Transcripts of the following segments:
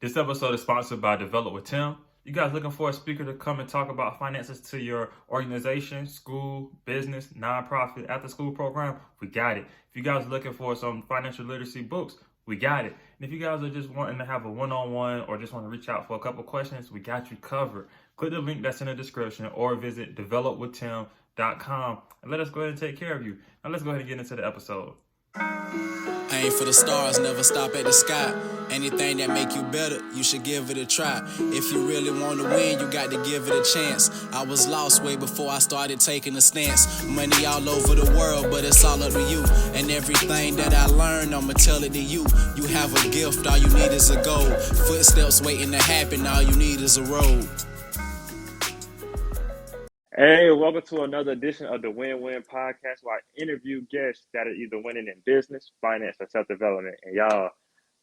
This episode is sponsored by Develop with Tim. You guys looking for a speaker to come and talk about finances to your organization, school, business, nonprofit, after school program? We got it. If you guys are looking for some financial literacy books, we got it. And if you guys are just wanting to have a one-on-one or just want to reach out for a couple questions, we got you covered. Click the link that's in the description or visit developwithtim.com and let us go ahead and take care of you. Now let's go ahead and get into the episode. Aim for the stars, never stop at the sky. Anything that make you better, you should give it a try. If you really want to win, you got to give it a chance. I was lost way before I started taking a stance. Money all over the world, but it's all up to you. And everything that I learned, I'ma tell it to you. You have a gift, all you need is a goal. Footsteps waiting to happen, all you need is a road. Hey, welcome to another edition of the Win-Win Podcast, where I interview guests that are either winning in business, finance, or self-development. And y'all,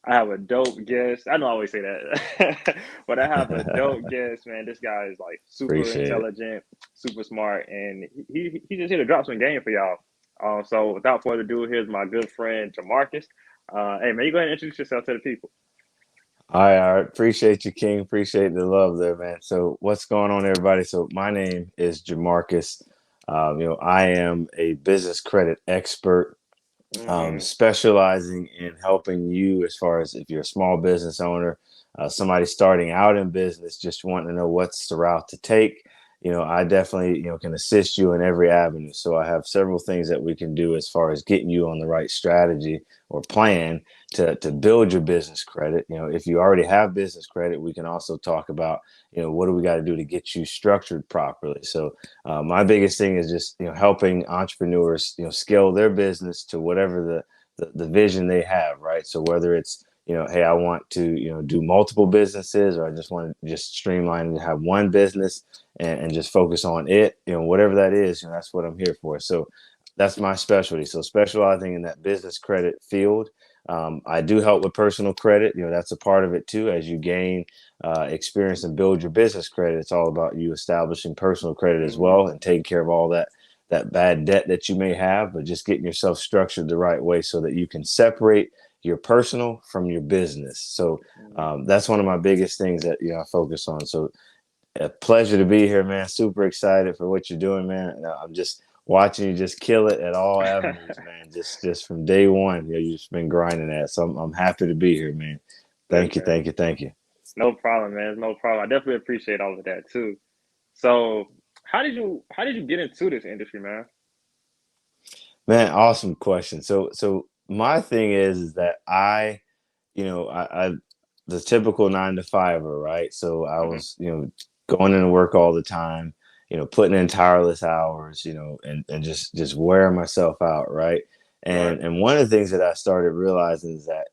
I have a dope guest. I know I always say that, but I have a dope guest, man. This guy is like super Appreciate it. intelligent, super smart, and he just here to drop some game for y'all. So without further ado, here's my good friend Jermarcus. Hey, man, you go ahead and introduce yourself to the people. I appreciate you, King. Appreciate the love there, man. So what's going on, everybody? So my name is Jermarcus. I am a business credit expert, specializing in helping you as far as if you're a small business owner, somebody starting out in business, just wanting to know what's the route to take. I definitely, can assist you in every avenue. So I have several things that we can do as far as getting you on the right strategy or plan to build your business credit. If you already have business credit, we can also talk about, what do we got to do to get you structured properly. So my biggest thing is just, helping entrepreneurs, scale their business to whatever the vision they have, right? So whether it's, hey, I want to, do multiple businesses, or I just want to just streamline and have one business and just focus on it, whatever that is, that's what I'm here for. So that's my specialty. So specializing in that business credit field. I do help with personal credit. That's a part of it too. As you gain experience and build your business credit, it's all about you establishing personal credit as well and taking care of all that bad debt that you may have, but just getting yourself structured the right way so that you can separate your personal from your business. So that's one of my biggest things that I focus on. So a pleasure to be here, man. Super excited for what you're doing, man. I'm just watching you just kill it at all avenues, man. Just from day one, you've just been grinding at. So I'm happy to be here, man. Thank you. No problem, man. No problem. I definitely appreciate all of that too. So how did you get into this industry, man? Man, awesome question. So my thing is that I the typical 9 to 5er, right? So I was, going into work all the time, putting in tireless hours, and just wearing myself out, right? And one of the things that I started realizing is that,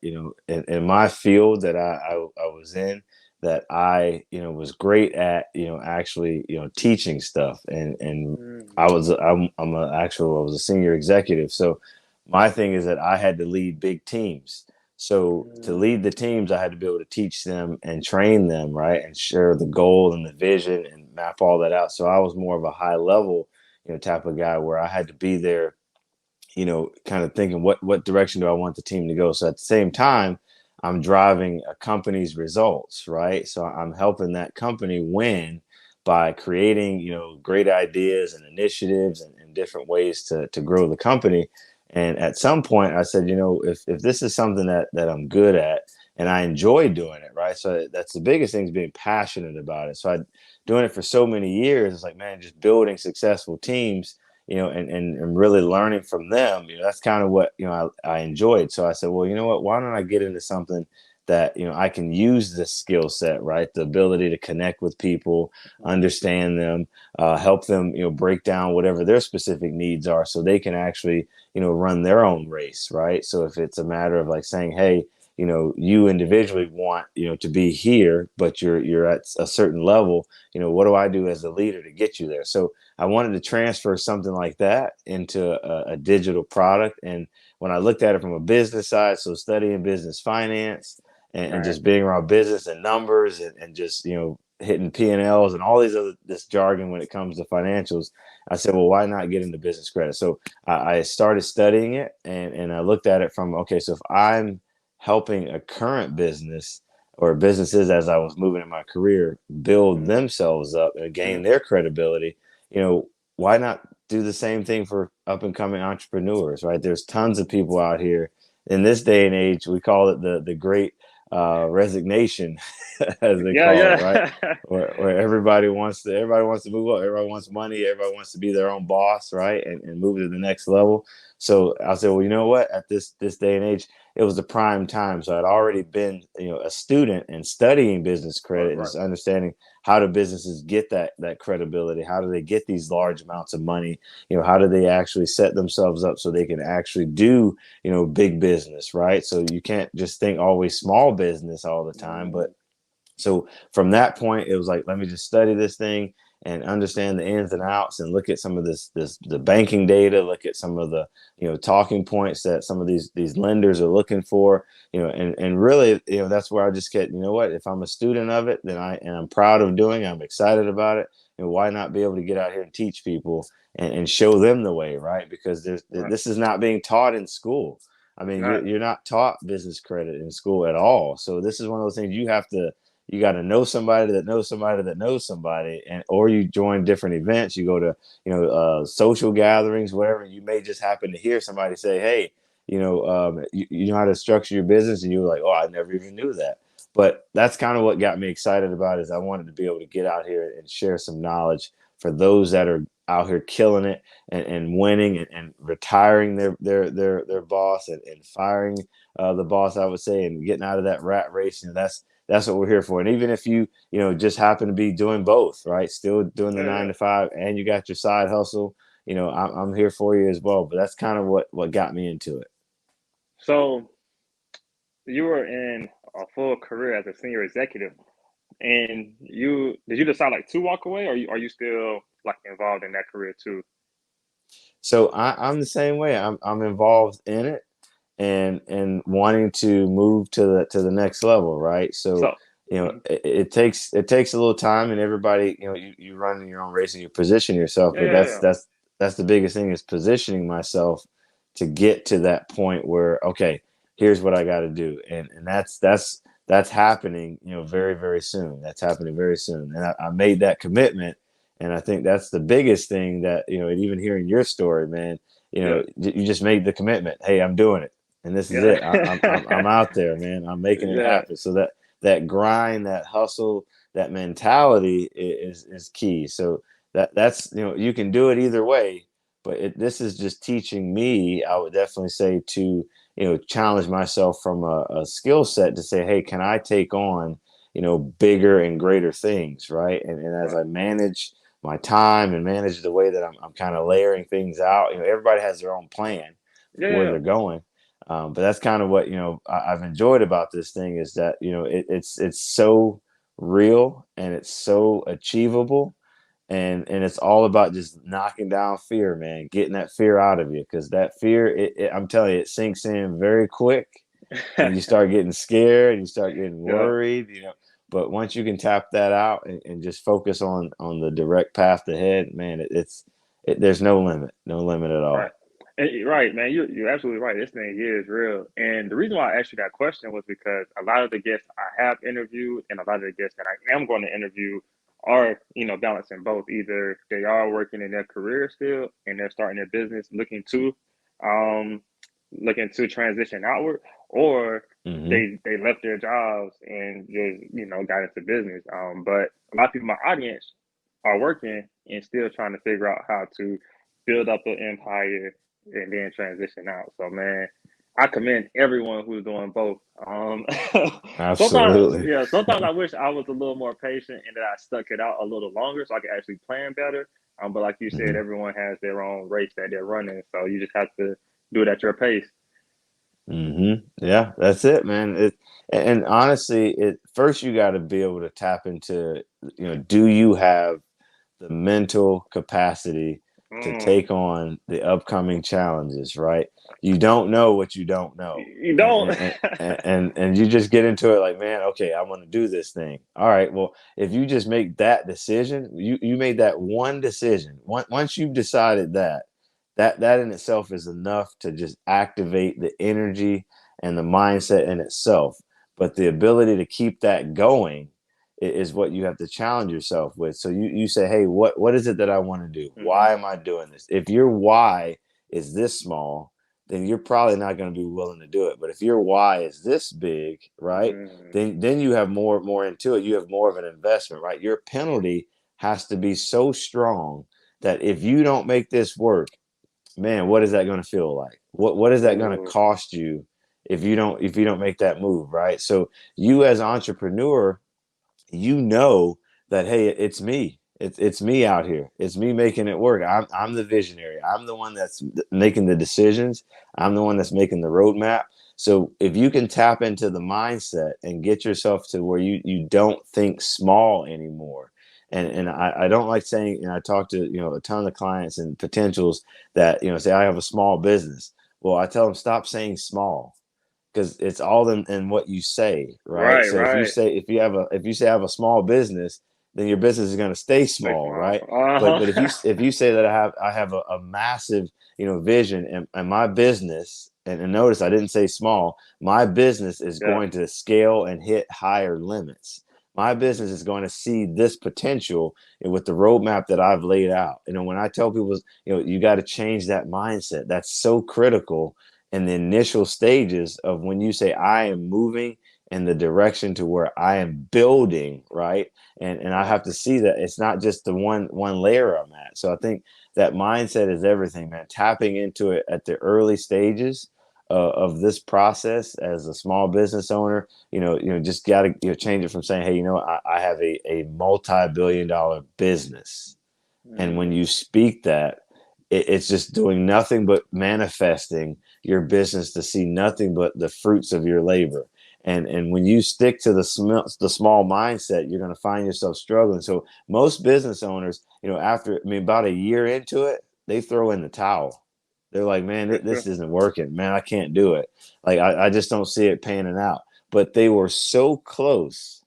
in my field that I was in, that I, was great at, actually, teaching stuff. And I was a senior executive. So my thing is that I had to lead big teams. So to lead the teams, I had to be able to teach them and train them, right? And share the goal and the vision and map all that out. So I was more of a high level, type of guy where I had to be there, kind of thinking what direction do I want the team to go? So at the same time, I'm driving a company's results, right? So I'm helping that company win by creating, great ideas and initiatives and different ways to grow the company. And at some point I said, if this is something that I'm good at and I enjoy doing it, right? So that's the biggest thing, is being passionate about it. So I doing it for so many years, it's like, man, just building successful teams, and really learning from them, that's kind of what, I enjoyed. So I said, well, you know what, why don't I get into something that, I can use this skill set, right? The ability to connect with people, understand them, help them, break down whatever their specific needs are so they can actually, run their own race, right? So if it's a matter of like saying, hey, you individually want, to be here, but you're at a certain level, what do I do as a leader to get you there? So I wanted to transfer something like that into a digital product. And when I looked at it from a business side, so studying business finance and just being around business and numbers and just, hitting P&Ls and all this jargon when it comes to financials, I said, well, why not get into business credit? So I started studying it and I looked at it from, okay, so if I'm helping a current business or businesses as I was moving in my career build themselves up and gain their credibility, why not do the same thing for up and coming entrepreneurs, right? There's tons of people out here in this day and age. We call it the great resignation, as they Yeah, call it, right? yeah. Where everybody wants to move up, everybody wants money, everybody wants to be their own boss, right? And move to the next level. So I said, well, you know what? At this day and age, it was the prime time. So I'd already been, a student and studying business Right, credit and right. just understanding how do businesses get that credibility? How do they get these large amounts of money? How do they actually set themselves up so they can actually do, big business, right? So you can't just think always small business all the time. But so from that point, it was like, let me just study this thing and understand the ins and outs and look at some of the banking data, look at some of the, talking points that some of these lenders are looking for, and really, that's where I just get, what, if I'm a student of it, then I'm proud of doing it, I'm excited about it. And why not be able to get out here and teach people and show them the way, right? Because Right. this is not being taught in school. I mean, Not. you're not taught business credit in school at all. So this is one of those things you got to know somebody that knows somebody that knows somebody, and or you join different events, you go to social gatherings, whatever. You may just happen to hear somebody say, hey, you know how to structure your business, and you're like, oh, I never even knew that. But that's kind of what got me excited about it, is I wanted to be able to get out here and share some knowledge for those that are out here killing it and winning and retiring their boss and firing the boss, I would say, and getting out of that rat race. That's what we're here for. And even if you just happen to be doing both, right, still doing the Yeah, yeah. 9 to 5, and you got your side hustle, I'm here for you as well. But that's kind of what got me into it. So you were in a full career as a senior executive, and you did you decide like to walk away, or are you still like involved in that career too? So I'm the same way. I'm involved in it and wanting to move to the next level, right? So So, mhm. it takes a little time, and everybody, you run in your own race and you position yourself. Yeah, But yeah, that's the biggest thing, is positioning myself to get to that point where, okay, here's what I got to do, and that's happening, very very soon. That's happening very soon, and I made that commitment. And I think that's the biggest thing, that and even hearing your story, man, yeah, you just made the commitment. Hey, I'm doing it, and this is yeah, it. I'm out there, man. I'm making it yeah. happen. So that grind, that hustle, that mentality is key. So that's you can do it either way, but this is just teaching me. I would definitely say to challenge myself from a skill set to say, hey, can I take on bigger and greater things, right? And as Right. I manage my time and manage the way that I'm kind of layering things out. Everybody has their own plan Yeah, where yeah, they're going. But that's kind of what I've enjoyed about this thing, is that it's so real and it's so achievable, and it's all about just knocking down fear, man, getting that fear out of you, because that fear, I'm telling you, it sinks in very quick, and you yeah. start getting scared and you start getting Yeah. worried, but once you can tap that out and just focus on the direct path ahead, man, there's no limit at Right. all. Right, man. You're absolutely right. This thing here is real. And the reason why I asked you that question was because a lot of the guests I have interviewed and a lot of the guests that I am going to interview are, balancing both. Either they are working in their career still and they're starting their business um looking to transition outward, or Hmm. they left their jobs and just, got into business. But a lot of people in my audience are working and still trying to figure out how to build up an empire and then transition out. So man, I commend everyone who's doing both. Sometimes, Absolutely. yeah, sometimes I wish I was a little more patient and that I stuck it out a little longer so I could actually plan better. But like you said, Hmm. everyone has their own race that they're running, so you just have to do it at your pace. Hmm. Yeah, that's it, man. And honestly, first you got to be able to tap into, do you have the mental capacity to Mm. take on the upcoming challenges, right? You don't know what you don't know. You don't. And you just get into it like, man, okay, I want to do this thing. All right, well, if you just make that decision, you made that one decision. Once you've decided that in itself is enough to just activate the energy and the mindset in itself. but the ability to keep that going is what you have to challenge yourself with. So you say, hey, what is it that I want to do? Why am I doing this? If your why is this small, then you're probably not going to be willing to do it. But if your why is this big, right, then you have more into it. You have more of an investment, right? Your penalty has to be so strong that if you don't make this work, man, what is that going to feel like? What is that going to cost you if you don't make that move, right? So you as an entrepreneur, you know that, hey, it's me. It's me out here. It's me making it work. I'm the visionary. I'm the one that's making the decisions. I'm the one that's making the roadmap. So if you can tap into the mindset and get yourself to where you don't think small anymore. And I don't like saying, I talk to, a ton of clients and potentials that, say I have a small business. Well, I tell them, stop saying small, because it's all in what you say, right? Right, So if you right. say if you say I have a small business, then your business is going to stay Stay small, small. right? But if you say that I have a massive vision, and my business, and notice I didn't say small, my business is Yeah. going to scale and hit higher limits. My business is going to see this potential with the roadmap that I've laid out. When I tell people, you got to change that mindset. That's so critical in the initial stages of when you say I am moving in the direction to where I am building, right? And I have to see that it's not just the one layer I'm at. So I think that mindset is everything, man. Tapping into it at the early stages of this process as a small business owner, just got to change it from saying, hey, I have a multi-billion-dollar business. And when you speak that, it's just doing nothing but manifesting your business to see nothing but the fruits of your labor. And when you stick to the small mindset, you're going to find yourself struggling. So most business owners, after about a year into it, they throw in the towel. They're like, man, this isn't working. Man, I can't do it. Like I just don't see it panning out. But they were so close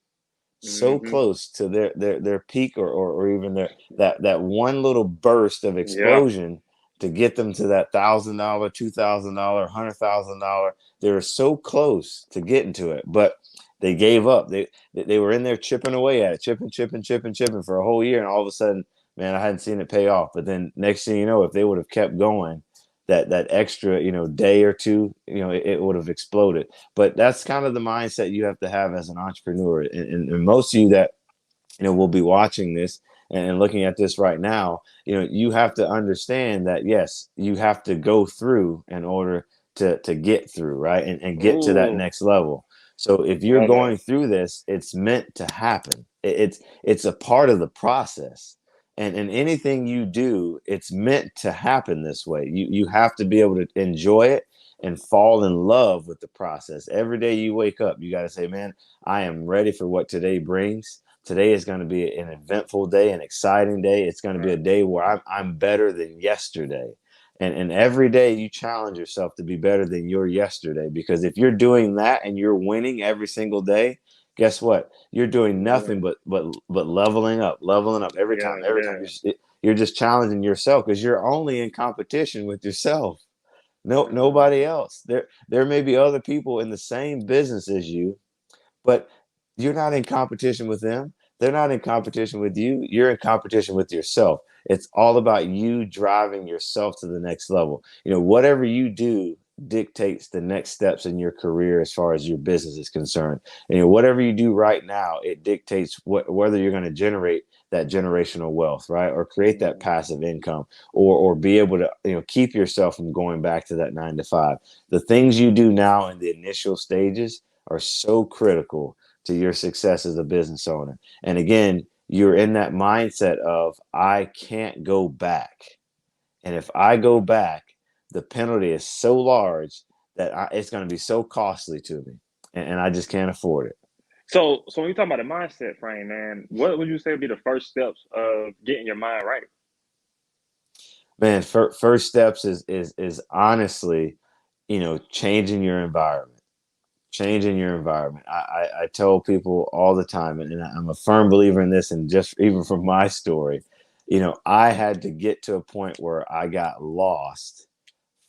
to their peak, or even that one little burst of Yeah. explosion to get them to that $1,000, $2,000, $100,000. They were so close to getting to it, but they gave up. They were in there chipping away at it, chipping for a whole year, and all of a sudden, man, I hadn't seen it pay off. But then next thing you know, if they would have kept going, that extra day or two, it would have exploded. But that's kind of the mindset you have to have as an entrepreneur. And most of you that will be watching this and looking at this right now, you have to understand that, yes, you have to go through in order to get through, right, and get to that Ooh, next level. So if you're love that. going through this, it's meant to happen. It's a part of the process. And anything you do, it's meant to happen this way. You have to be able to enjoy it and fall in love with the process. Every day you wake up, you got to say, man, I am ready for what today brings. Today is going to be an eventful day, an exciting day. It's going to be a Right. day where I'm better than yesterday. And every day you challenge yourself to be better than your yesterday, because if you're doing that and you're winning every single day, guess what? You're doing nothing but leveling up every time. Yeah, Every time yeah. you're just challenging yourself, because you're only in competition with yourself. Nobody Mm, else. There may be other people in the same business as you, but you're not in competition with them. They're not in competition with you. You're in competition with yourself. It's all about you driving yourself to the next level. Whatever you do dictates the next steps in your career as far as your business is concerned. And whatever you do right now, it dictates whether you're going to generate that generational wealth, right, or create that mm, passive income, or be able to keep yourself from going back to that 9 to 5. The things you do now in the initial stages are so critical to your success as a business owner. And again, you're in that mindset of, I can't go back. And if I go back, the penalty is so large that it's going to be so costly to me. And I just can't afford it. So when you talk about the mindset frame, man, what would you say would be the first steps of getting your mind right? Man, first steps is honestly, changing your environment. Changing your environment. I tell people all the time, and I'm a firm believer in this, and just even from my story, I had to get to a point where I got lost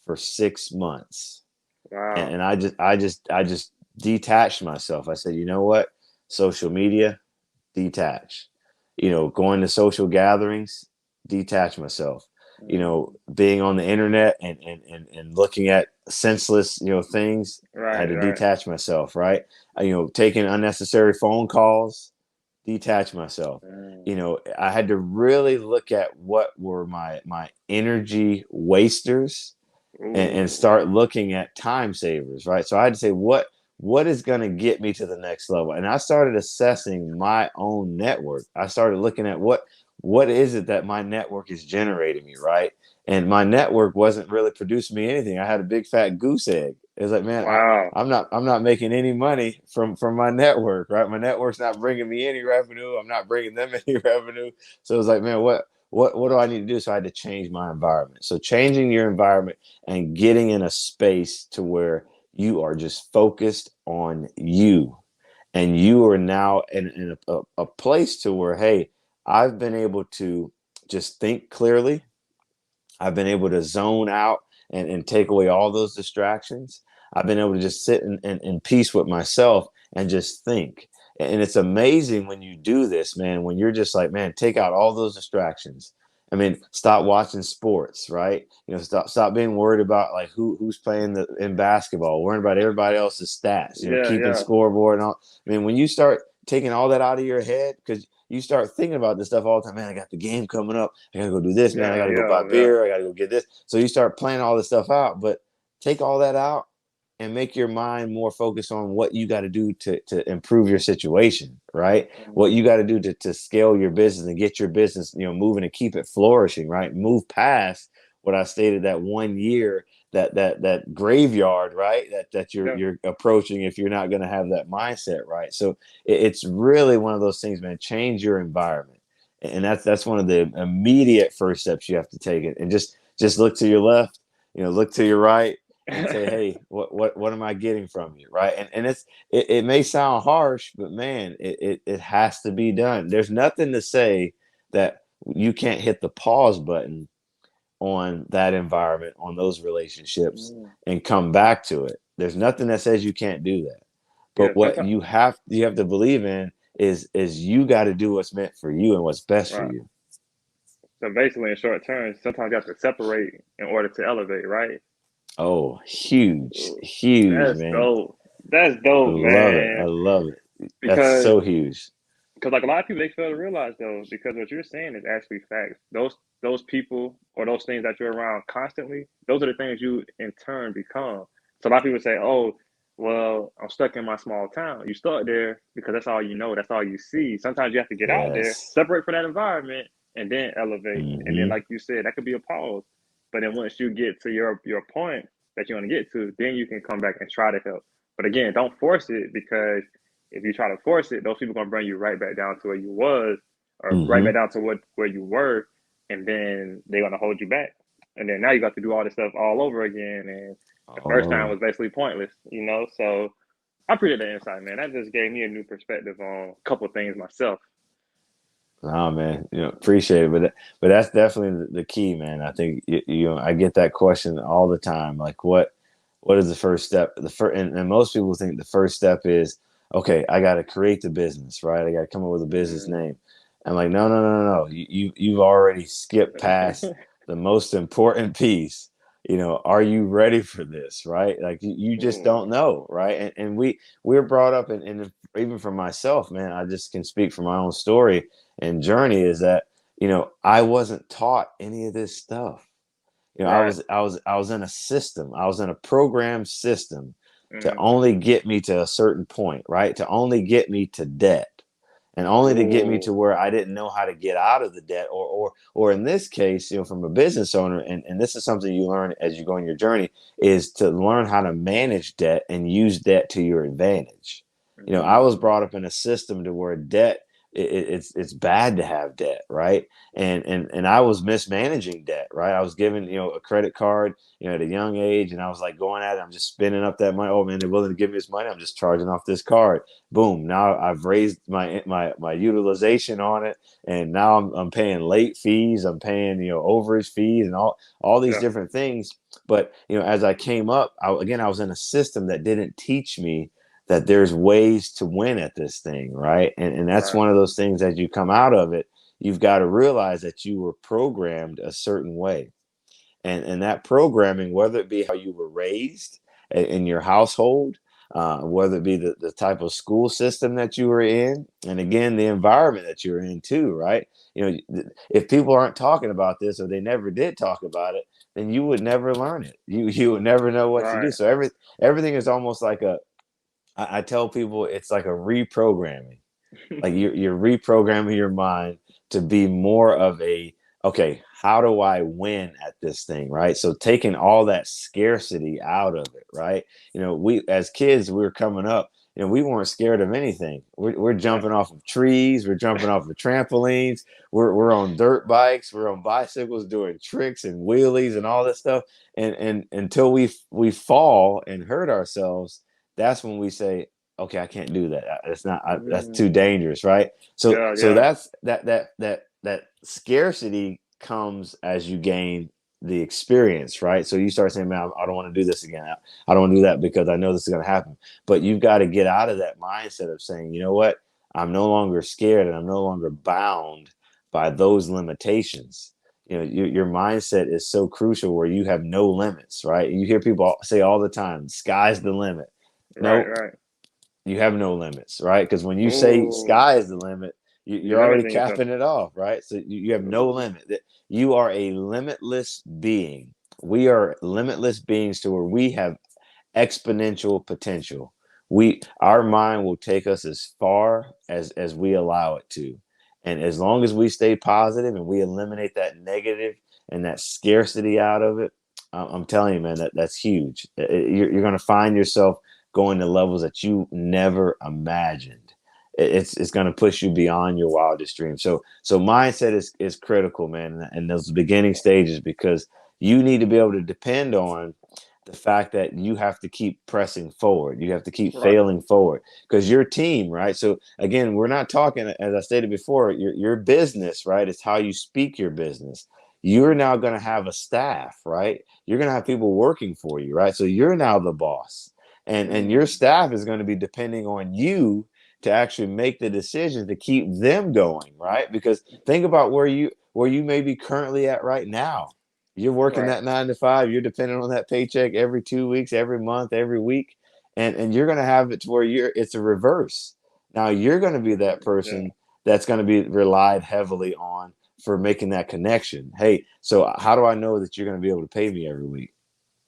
for 6 months. Wow. And I just detached myself. I said, you know what? Social media, detach. Going to social gatherings, detach myself. Being on the internet and looking at senseless, things, I Right, had to right. detach myself, right? Taking unnecessary phone calls, detach myself. Mm. I had to really look at what were my energy wasters and Ooh, start looking at time savers, right? So I had to say what is going to get me to the next level, and I started assessing my own network. I started looking at what is it that my network is generating me, right? And my network wasn't really producing me anything. I had a big fat goose egg. It was like, man, wow. I'm not making any money from my network, right? My network's not bringing me any revenue. I'm not bringing them any revenue. So it was like, man, what do I need to do? So I had to change my environment. So changing your environment and getting in a space to where you are just focused on you, and you are now in a place to where, hey, I've been able to just think clearly. I've been able to zone out and take away all those distractions. I've been able to just sit in peace with myself and just think. And it's amazing when you do this, man, when you're just like, man, take out all those distractions. I mean, stop watching sports, right? Stop being worried about like who's playing in basketball, worrying about everybody else's stats, Yeah, keeping yeah, scoreboard and all. I mean, when you start taking all that out of your head, because you start thinking about this stuff all the time. Man, I got the game coming up. I gotta go do this, man. I yeah, gotta go buy yeah, yeah. beer. I gotta go get this. So you start planning all this stuff out, but take all that out and make your mind more focused on what you got to do to improve your situation, right? What you got to do to scale your business and get your business, moving and keep it flourishing, right? Move past what I stated, that 1 year, that graveyard, right? That you're Yeah. you're approaching if you're not going to have that mindset, right? So it's really one of those things, man. Change your environment, and that's one of the immediate first steps you have to take it. And just look to your left, look to your right, and say, hey, what am I getting from you, right? And it may sound harsh, but man, it has to be done. There's nothing to say that you can't hit the pause button on that environment, on those relationships, Mm. and come back to it. There's nothing that says you can't do that. Yeah, But what sometimes, you have to believe in is you got to do what's meant for you and what's best for right. you. So basically, in short terms, sometimes you have to separate in order to elevate, right? Oh, huge, Ooh, huge, that's man. dope. That's I dope, love it. I man. love it. That's Because so huge. like a lot of people, they fail to realize though, because what you're saying is actually facts. Those people or those things that you're around constantly, those are the things you in turn become. So a lot of people say, "Oh, well, I'm stuck in my small town." You stuck there because that's all you know. That's all you see. Sometimes you have to get out there, Yes. separate from that environment, and then elevate. And then, Hmm. like you said, that could be a pause. But then once you get to your point that you want to get to, then you can come back and try to help. But again, don't force it, because if you try to force it, those people gonna bring you right back down to where you was, or right back Hmm. down to where you were, and then they're gonna hold you back. And then now you got to do all this stuff all over again, and the All first time over. was basically pointless, you know. So I appreciate the insight, man. That just gave me a new perspective on a couple of things myself. Oh man, appreciate it, but that's definitely the key, man. I think I get that question all the time. Like, what is the first step? The first, and most people think the first step is, okay, I got to create the business, right? I got to come up with a business Mm. name. I'm like, no, no, no, no, no. You've already skipped past the most important piece. Are you ready for this, right? Like you just Ooh. don't know, right? And we're brought up, and even for myself, man, I just can speak from my own story and journey, is that I wasn't taught any of this stuff. I Right. was I was I was in a system. I was in a program system to Mm. only get me to a certain point, right? To only get me to debt, and only to get me Ooh. to where I didn't know how to get out of the debt, or in this case, from a business owner, and this is something you learn as you go on your journey, is to learn how to manage debt and use debt to your advantage. I was Mm. brought up in a system to where debt, it's bad to have debt, right? And I was mismanaging debt, right? I was given a credit card at a young age, and I was like going at it. I'm just spending up that money. Oh man, they're willing to give me this money. I'm just charging off this card. Boom. Now I've raised my utilization on it, and now I'm paying late fees. I'm paying overage fees and all these Yeah. different things. But as I came up, I was in a system that didn't teach me that there's ways to win at this thing, right? And that's Right. one of those things as you come out of it, you've got to realize that you were programmed a certain way. And that programming, whether it be how you were raised in your household, whether it be the type of school system that you were in, and again, the environment that you're in too, right? If people aren't talking about this or they never did talk about it, then you would never learn it. You would never know what to do. Right. So everything is almost like I tell people it's like a reprogramming. Like you're reprogramming your mind to be more of a, okay, how do I win at this thing, right? So taking all that scarcity out of it, right? We as kids, we were coming up, we weren't scared of anything. We're Right. jumping off of trees, we're jumping off of trampolines, we're on dirt bikes, we're on bicycles doing tricks and wheelies and all this stuff. And until we fall and hurt ourselves, that's when we say, okay, I can't do that. It's not. That's too Mm. dangerous, right? So Yeah. so Yeah. that's that scarcity comes as you gain the experience, right? So you start saying, man, I don't want to do this again. I don't want to do that because I know this is going to happen. But you've got to get out of that mindset of saying, you know what? I'm no longer scared and I'm no longer bound by those limitations. Your mindset is so crucial where you have no limits, right? You hear people say all the time, sky's the limit. Right. No, Right. you have no limits, right? Because when you say Ooh, sky is the limit, you're you're already limiting yourself. capping it off, right? So you have no Ooh. limit. You are a limitless being. We are limitless beings to where we have exponential potential. Our mind will take us as far as we allow it to. And as long as we stay positive and we eliminate that negative and that scarcity out of it, I'm telling you, man, that's huge. You're going to find yourself going to levels that you never imagined. It's going to push you beyond your wildest dreams. So mindset is critical, man, in those beginning stages, because you need to be able to depend on the fact that you have to keep pressing forward. You have to keep Right. failing forward because your team, right? So again, we're not talking, as I stated before, your business, right? It's how you speak your business. You're now going to have a staff, right? You're going to have people working for you, right? So you're now the boss, and your Mm. staff is going to be depending on you to actually make the decisions to keep them going, right? Because think about where you may be currently at right now. You're working Right. that 9 to 5. You're depending on that paycheck every 2 weeks, every month, every week, and you're going to have it to where it's a reverse. Now you're going to be that Yeah. person that's going to be relied heavily on for making that connection. Hey, so how do I know that you're going to be able to pay me every week?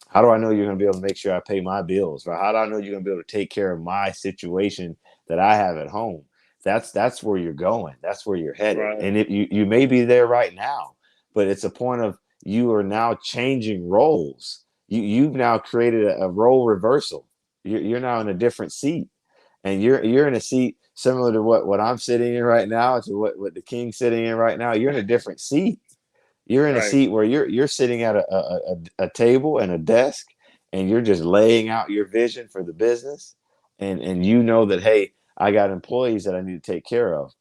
How do I know you're going to be able to make sure I pay my bills? Right? How do I know you're going to be able to take care of my situation that I have at home? That's where you're going. That's where you're headed. Right. And you may be there right now, but it's a point of you are now changing roles. You've now created a role reversal. You're now in a different seat, and you're in a seat similar to what I'm sitting in right now, to what the king's sitting in right now. You're in a different seat. You're in a Right. seat where you're sitting at a table and a desk, and you're just laying out your vision for the business, and you know that, hey, I got employees that I need to take care of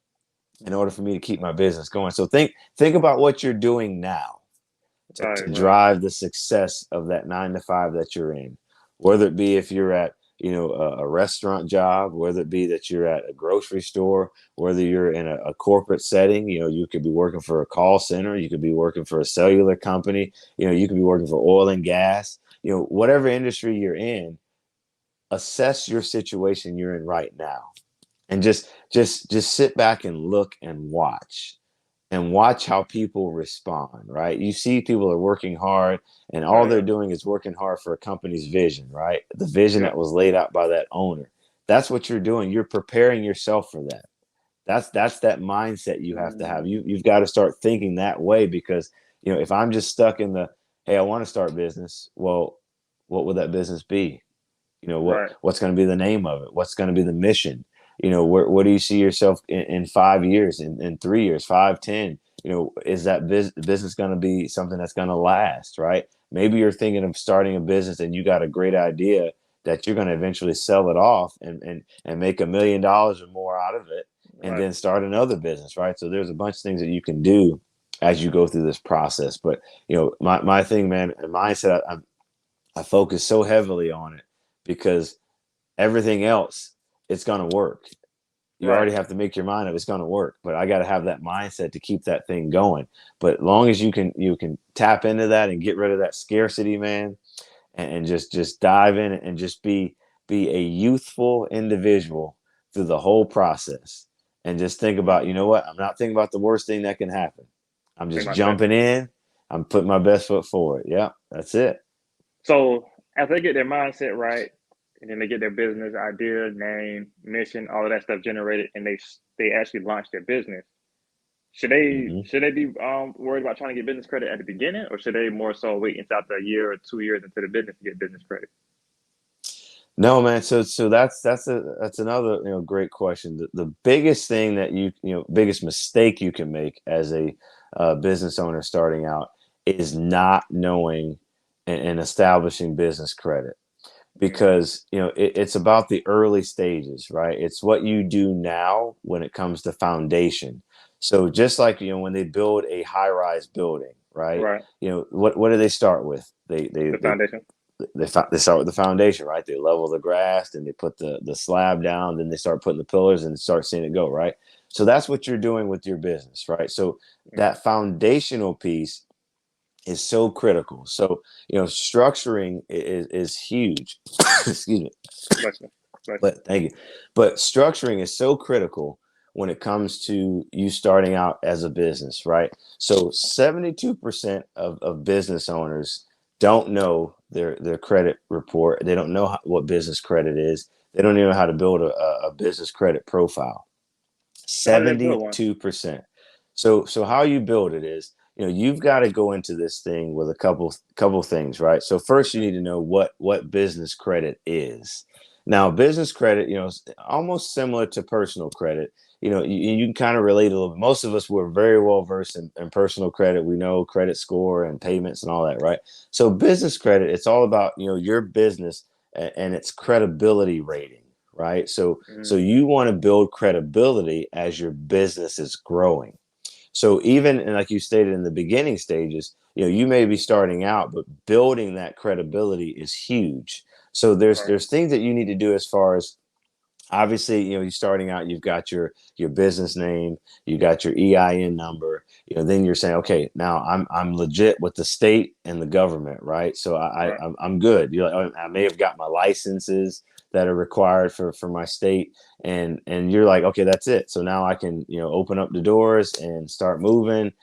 in order for me to keep my business going. So think about what you're doing now to Right. Right. drive the success of that 9 to 5 that you're in, whether it be if you're at a restaurant job, whether it be that you're at a grocery store, whether you're in a corporate setting. You could be working for a call center, you could be working for a cellular company, you could be working for oil and gas, whatever industry you're in. Assess your situation you're in right now, and just sit back and look and watch how people respond, right? You see people are working hard, and Oh all they're yeah. doing is working hard for a company's vision, right? The vision Yeah. that was laid out by that owner. That's what you're doing. You're preparing yourself for that. That's that mindset you have to have. Mm. You've got to start thinking that way, because if I'm just stuck in the, hey, I want to start business, well, what would that business be? Right. What's going to be the name of it? What's going to be the mission? Where do you see yourself in 5 years, in 3 years, 5, 10? Is that business going to be something that's going to last, right? Maybe you're thinking of starting a business and you got a great idea that you're going to eventually sell it off and make $1 million or more out of it, and Right. then start another business, right? So there's a bunch of things that you can do as you go through this process. But my thing, man, and mindset, I focus so heavily on it because everything else, it's going to work. You Right. already have to make your mind up it's going to work, but I got to have that mindset to keep that thing going. But as long as you can tap into that and get rid of that scarcity, man, and just dive in and just be a youthful individual through the whole process, and just think about, you know what, I'm not thinking about the worst thing that can happen. I'm Think just about the best. jumping in. I'm putting my best foot forward. Yeah, that's it. So after they get their mindset right, and then they get their business idea, name, mission, all of that stuff generated, and they actually launch their business. Hmm. Should they be worried about trying to get business credit at the beginning, or should they more so wait until after a year or 2 years into the business to get business credit? No, man. So that's another, great question. The biggest thing that biggest mistake you can make as a business owner starting out is not knowing and establishing business credit, Mm, because it's about the early stages, right? It's what you do now when it comes to foundation. So just like when they build a high-rise building, right? right. What do they start with? The foundation. They start with the foundation, right? They level the grass, then they put the slab down, then they start putting the pillars and start seeing it go, right? So that's what you're doing with your business, right? So Mm, that foundational piece is so critical. So structuring is huge. Excuse me. bless you. Bless you. But thank you. But structuring is so critical when it comes to you starting out as a business, right? So 72% of business owners don't know their credit report. They don't know what business credit is. They don't even know how to build a business credit profile. So how do they build one? 72%. So how you build it is, you've got to go into this thing with a couple things, right? So first you need to know what business credit is. Now, business credit, is almost similar to personal credit. You can kind of relate a little bit. Most of us were very well versed in personal credit. We know credit score and payments and all that, right? So business credit, it's all about, your business and its credibility rating, right? So Mm, you want to build credibility as your business is growing. So even, and like you stated in the beginning stages, you may be starting out, but building that credibility is huge. So right. there's things that you need to do as far as, obviously, you're starting out, you've got your business name, you got your EIN number, then you're saying, okay, now I'm legit with the state and the government, right? So Right. I'm good. You're like, oh, I may have got my licenses that are required for my state, and you're like, okay, that's it. So now I can, open up the doors and start moving,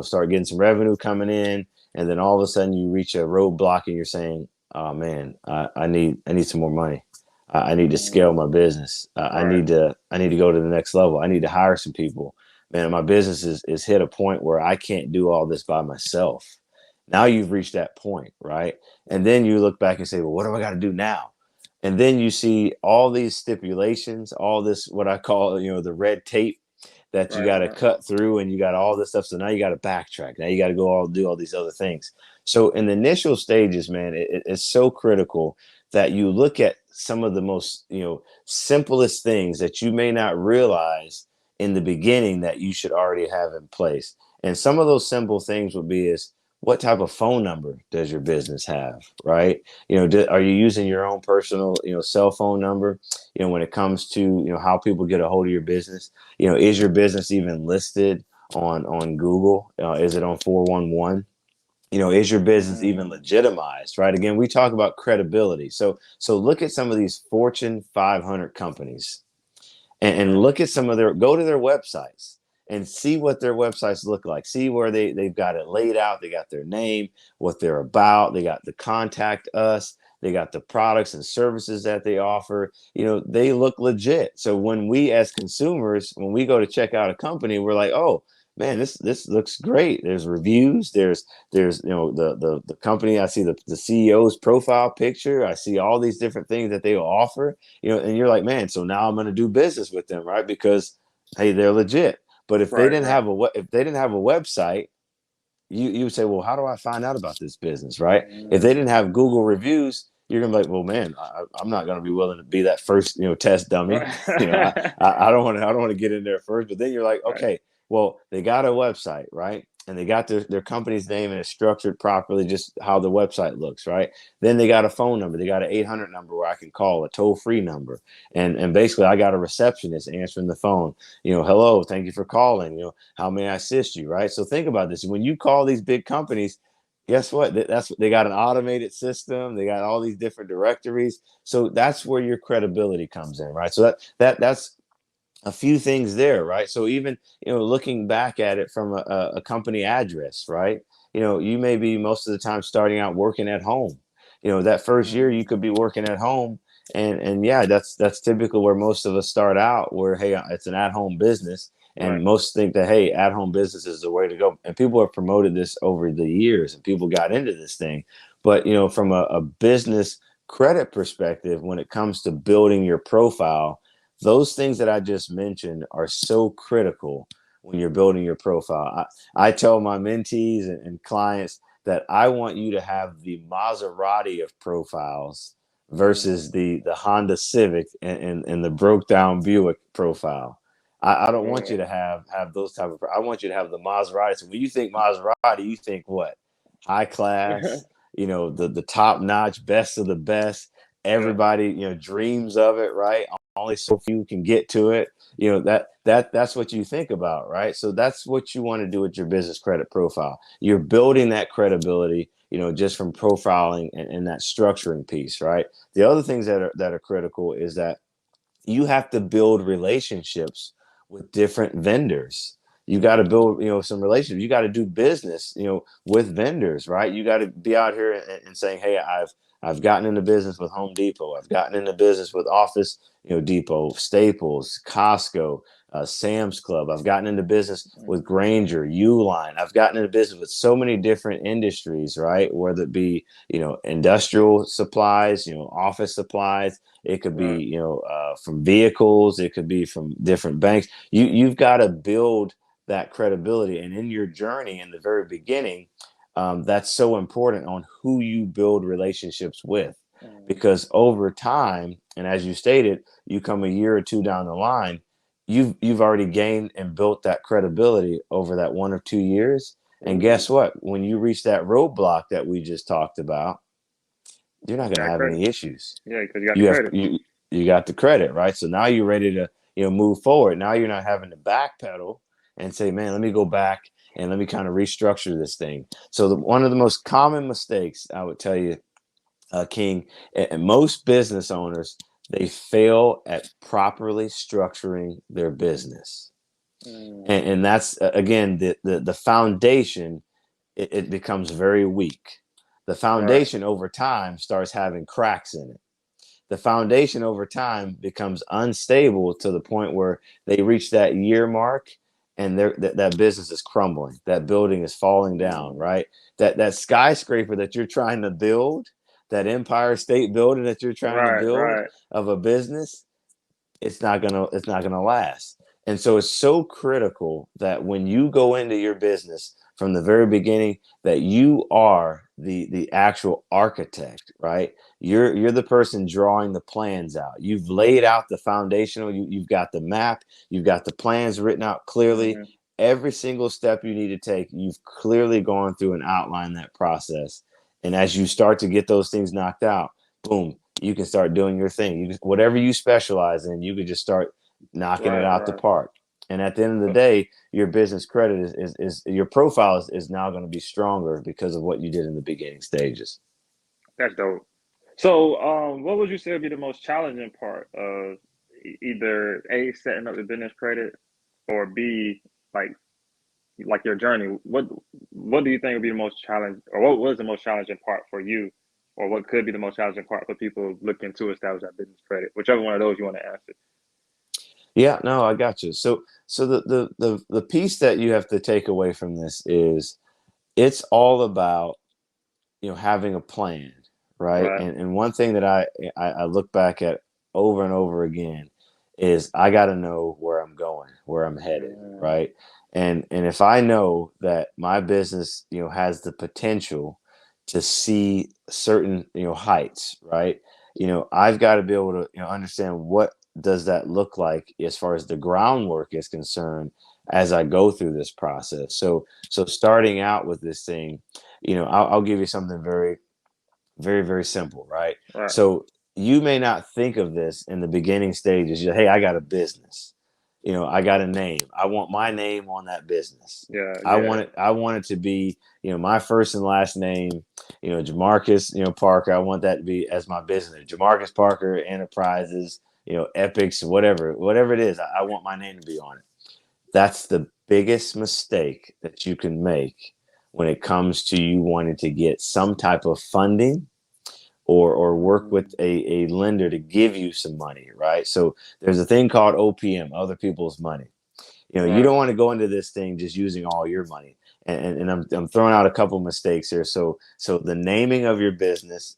start getting some revenue coming in, and then all of a sudden you reach a roadblock and you're saying, oh man, I need some more money. I need to scale Mm, my business. right. I need to go to the next level. I need to hire some people. Man, my business is hit a point where I can't do all this by myself. Now you've reached that point, right? And then you look back and say, well, what do I got to do now? And then you see all these stipulations, all this, what I call, the red tape that you Right. got to Right. cut through, and you got all this stuff. So now you got to backtrack. Now you got to do all these other things. So in the initial stages, man, it's so critical that you look at some of the most, simplest things that you may not realize in the beginning that you should already have in place. And some of those simple things would be is, what type of phone number does your business have, right? Are you using your own personal, cell phone number, when it comes to, how people get a hold of your business? Is your business even listed on Google? Is it on 411? Is your business even Mm, legitimized, right? Again, we talk about credibility. So look at some of these Fortune 500 companies, and right. look at go to their websites and see what their websites look like. See where they've got it laid out. They got their name, what they're about. They got the contact us. They got the products and services that they offer. They look legit. So when we as consumers, when we go to check out a company, we're like, oh man, this looks great. There's reviews. There's the company. I see the CEO's profile picture. I see all these different things that they offer. And you're like, man, so now I'm going to do business with them, right? Because hey, they're legit. But if they Right. didn't Right. have a website, you would say, well, how do I find out about this business, right? If they didn't Mm, have Google reviews, you're gonna be like, well, man, I'm not gonna be willing to be that first, test dummy. right. I don't want to get in there first. But then you're like, Right. okay, well, they got a website, right? and they got their company's name and it's structured properly, just how the website looks, right? Then they got a phone number. They got an 800 number where I can call, a toll-free number. And basically I got a receptionist answering the phone, hello, thank you for calling, how may I assist you, right? So think about this. When you call these big companies, guess what? They got an automated system. They got all these different directories. So that's where your credibility comes in, right? So that's a few things there, right? So even looking back at it from a company address, right? You may be most of the time starting out working at home. That first year you could be working at home, and yeah, that's typically where most of us start out. Where hey, it's an at-home business, and Right. most think that hey, at-home business is the way to go. And people have promoted this over the years, and people got into this thing. But from a business credit perspective, when it comes to building your profile, those things that I just mentioned are so critical when you're building your profile. I tell my mentees and clients that I want you to have the Maserati of profiles versus the Honda Civic and the broke down Buick profile. I don't want you to have those type of. I want you to have the Maserati. So when you think Maserati, you think what? High class. The top notch, best of the best. Yeah. Everybody dreams of it, right? Only so few can get to it. That's what you think about, right? So that's what you want to do with your business credit profile. You're building that credibility, just from profiling and that structuring piece, right? The other things that are critical is that you have to build relationships with different vendors. You got to build, some relationships. You got to do business, with vendors, right? You got to be out here and saying, hey, I've gotten into business with Home Depot. I've gotten into business with Office, Depot, Staples, Costco, Sam's Club. I've gotten into business with Granger, Uline. I've gotten into business with so many different industries, right? Whether it be, industrial supplies, office supplies. It could be, from vehicles. It could be from different banks. You've got to build that credibility. And in your journey, in the very beginning, that's so important on who you build relationships with, because over time, and as you stated, you come a year or two down the line, you've already gained and built that credibility over that 1 or 2 years. And guess what? When you reach that roadblock that we just talked about, you're not going to Got have credit. any issues. Yeah, because you got the You have credit. you got the credit, right? So now you're ready to move forward. Now you're not having to backpedal and say, man, let me go back and let me kind of restructure this thing. So one of the most common mistakes I would tell you, King, and most business owners, they fail at properly structuring their business, and that's again the foundation. It becomes very weak. The Right. foundation over time starts having cracks in it. The foundation over time becomes unstable to the point where they reach that year mark and that business is crumbling. That building is falling down, right? That skyscraper that you're trying to build, that Empire State Building that you're trying to Right. build Right. of a business, it's not gonna last. And so it's so critical that when you go into your business from the very beginning, that you are the actual architect, right? You're the person drawing the plans out. You've laid out the foundational, you've got the map, you've got the plans written out clearly. Every single step you need to take, you've clearly gone through and outlined that process. And as you start to get those things knocked out, boom, you can start doing your thing. Whatever you specialize in, you can just start knocking it Right. out the Right. park. And at the end of the So day, your business credit is your profile is now going to be stronger because of what you did in the beginning stages. that's dope. So, what would you say would be the most challenging part of either A, setting up the business credit, or B, like your journey? What do you think would be the most challenge, or what was the most challenging part for you, or what could be the most challenging part for people looking to establish that business credit? Whichever one of those you want to answer. Yeah, no, I got you. So the piece that you have to take away from this is it's all about having a plan, right? Right. And one thing that I look back at over and over again is I got to know where I'm going, where I'm headed, right? And if I know that my business has the potential to see certain heights, right? I've got to be able to understand does that look like as far as the groundwork is concerned as I go through this process? So starting out with this thing, I'll give you something very, very, very simple, right? Right. So you may not think of this in the beginning stages. Hey, I got a business. I got a name. I want my name on that business. Yeah. I Yeah. want it. I want it to be, my first and last name. Jermarcus, Parker. I want that to be as my business. Jermarcus Parker Enterprises. Epics, whatever it is. I want my name to be on it. That's the biggest mistake that you can make when it comes to you wanting to get some type of funding or work with a lender to give you some money, right? So there's a thing called OPM, other people's money. You Right. don't want to go into this thing just using all your money. And I'm throwing out a couple mistakes here. So the naming of your business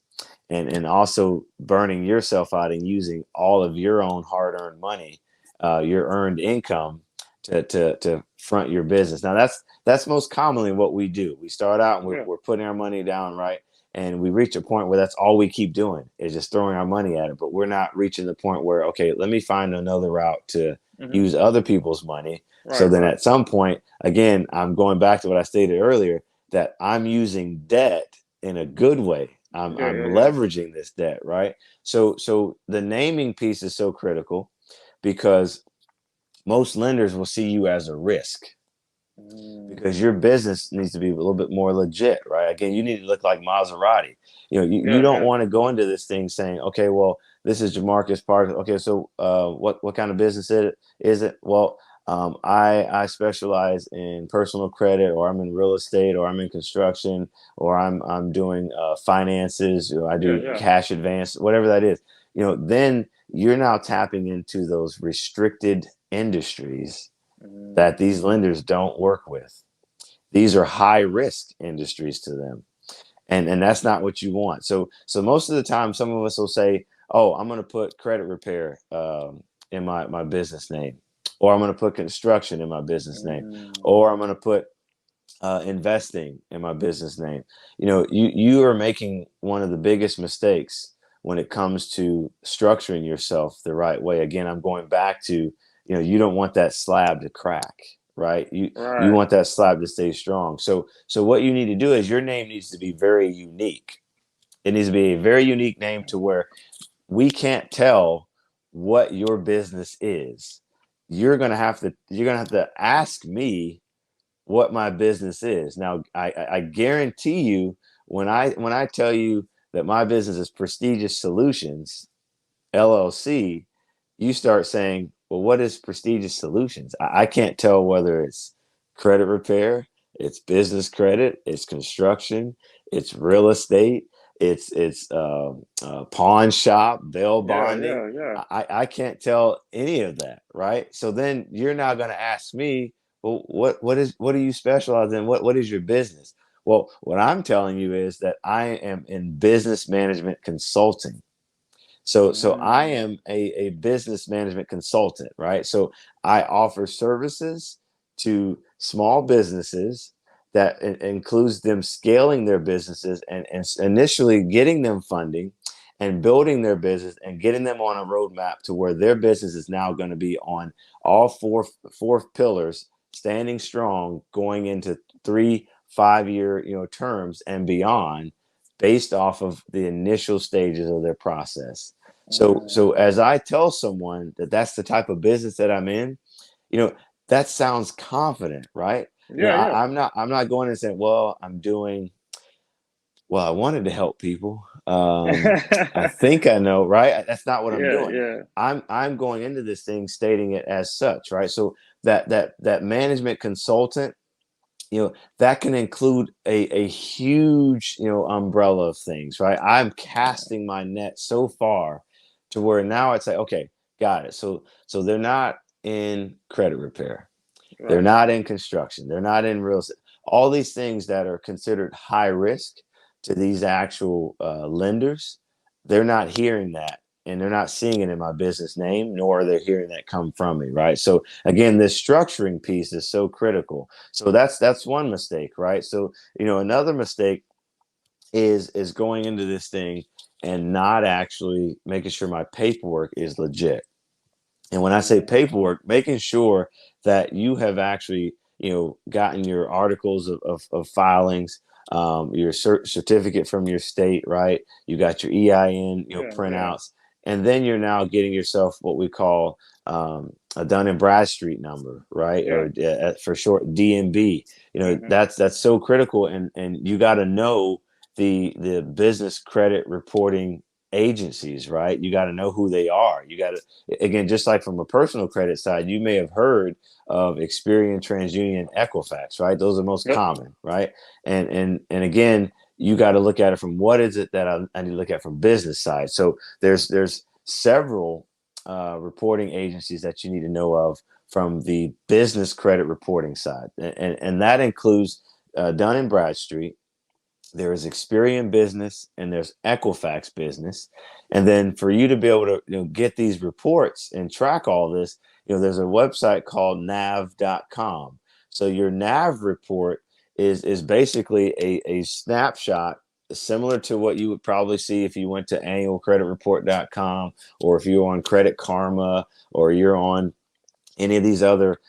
and also burning yourself out and using all of your own hard-earned money, your earned income to front your business. Now that's most commonly what we do. We start out and Yeah. we're putting our money down, right? And we reach a point where that's all we keep doing is just throwing our money at it. But we're not reaching the point where, okay, let me find another route to Hmm. use other people's money. So Right. then Right. at some point, again, I'm going back to what I stated earlier, that I'm using debt in a good way. Yeah. I'm Yeah. Yeah. leveraging this debt, right? So the naming piece is so critical because most lenders will see you as a risk because your business needs to be a little bit more legit, right? Again, you need to look like Maserati. You Yeah. don't Yeah. want to go into this thing saying, okay, well, this is Jermarcus Park. Okay, so what kind of business is it? Well, I specialize in personal credit, or I'm in real estate, or I'm in construction, or I'm doing finances, or I Yeah. do Yeah. cash advance, whatever that is. Then you're now tapping into those restricted industries that these lenders don't work with. These are high risk industries to them. And that's not what you want. So most of the time, some of us will say, "Oh, I'm going to put credit repair in my business name, or I'm going to put construction in my business name, Mm. or I'm going to put investing in my business name." You are making one of the biggest mistakes when it comes to structuring yourself the right way. Again, I'm going back to, you don't want that slab to crack, right? You Right. want that slab to stay strong. So what you need to do is your name needs to be very unique. It needs to be a very unique name to where we can't tell what your business is. You're gonna have to ask me what my business is. Now, I guarantee you, when I tell you that my business is Prestigious Solutions LLC, you start saying, "Well, what is Prestigious Solutions?" I can't tell whether it's credit repair, it's business credit, it's construction, it's real estate, it's pawn shop, bail Yeah. bonding. Yeah. Yeah. I can't tell any of that, right? So then you're now going to ask me, well, what do you specialize in? What is your business? Well, what I'm telling you is that I am in business management consulting. So I Mm. am a business management consultant, right? So I offer services to small businesses that includes them scaling their businesses and initially getting them funding and building their business and getting them on a roadmap to where their business is now going to be on all four pillars, standing strong, going into 3 5 year terms and beyond, based off of the initial stages of their process. So Mm. as I tell someone that that's the type of business that I'm in, you know, that sounds confident, right? Yeah. Yeah. I'm not going and saying, well, I wanted to help people. I think I know, right? That's not what I'm Yeah. doing. Yeah. I'm going into this thing stating it as such, right? So that management consultant, that can include a huge umbrella of things, right? I'm casting my net so far to where now it's like, okay, got it. So they're not in credit repair, they're Right. not in construction, they're not in real estate, all these things that are considered high risk to these actual lenders. They're not hearing that, and they're not seeing it in my business name, nor are they hearing that come from me, right? So again, this structuring piece is so critical. So that's one mistake, right? So another mistake is going into this thing and not actually making sure my paperwork is legit. And when I say paperwork, making sure that you have actually, gotten your articles of filings, your certificate from your state, right? You got your EIN, Yeah. printouts, and then you're now getting yourself what we call a Dun and Bradstreet number, right? Yeah. Or for short, DMB. Hmm. That's so critical, and you got to know the business credit reporting agencies, right? You got to know who they are. You got to, again, just like from a personal credit side, you may have heard of Experian, TransUnion, Equifax, right? Those are most Yep. common, right? And again, you got to look at it from what is it that I need to look at from business side. So there's several reporting agencies that you need to know of from the business credit reporting side, and that includes Dun and Bradstreet. There is Experian Business and there's Equifax Business. And then for you to be able to get these reports and track all this, there's a website called nav.com. So your nav report is basically a snapshot similar to what you would probably see if you went to annualcreditreport.com, or if you're on Credit Karma, or you're on any of these other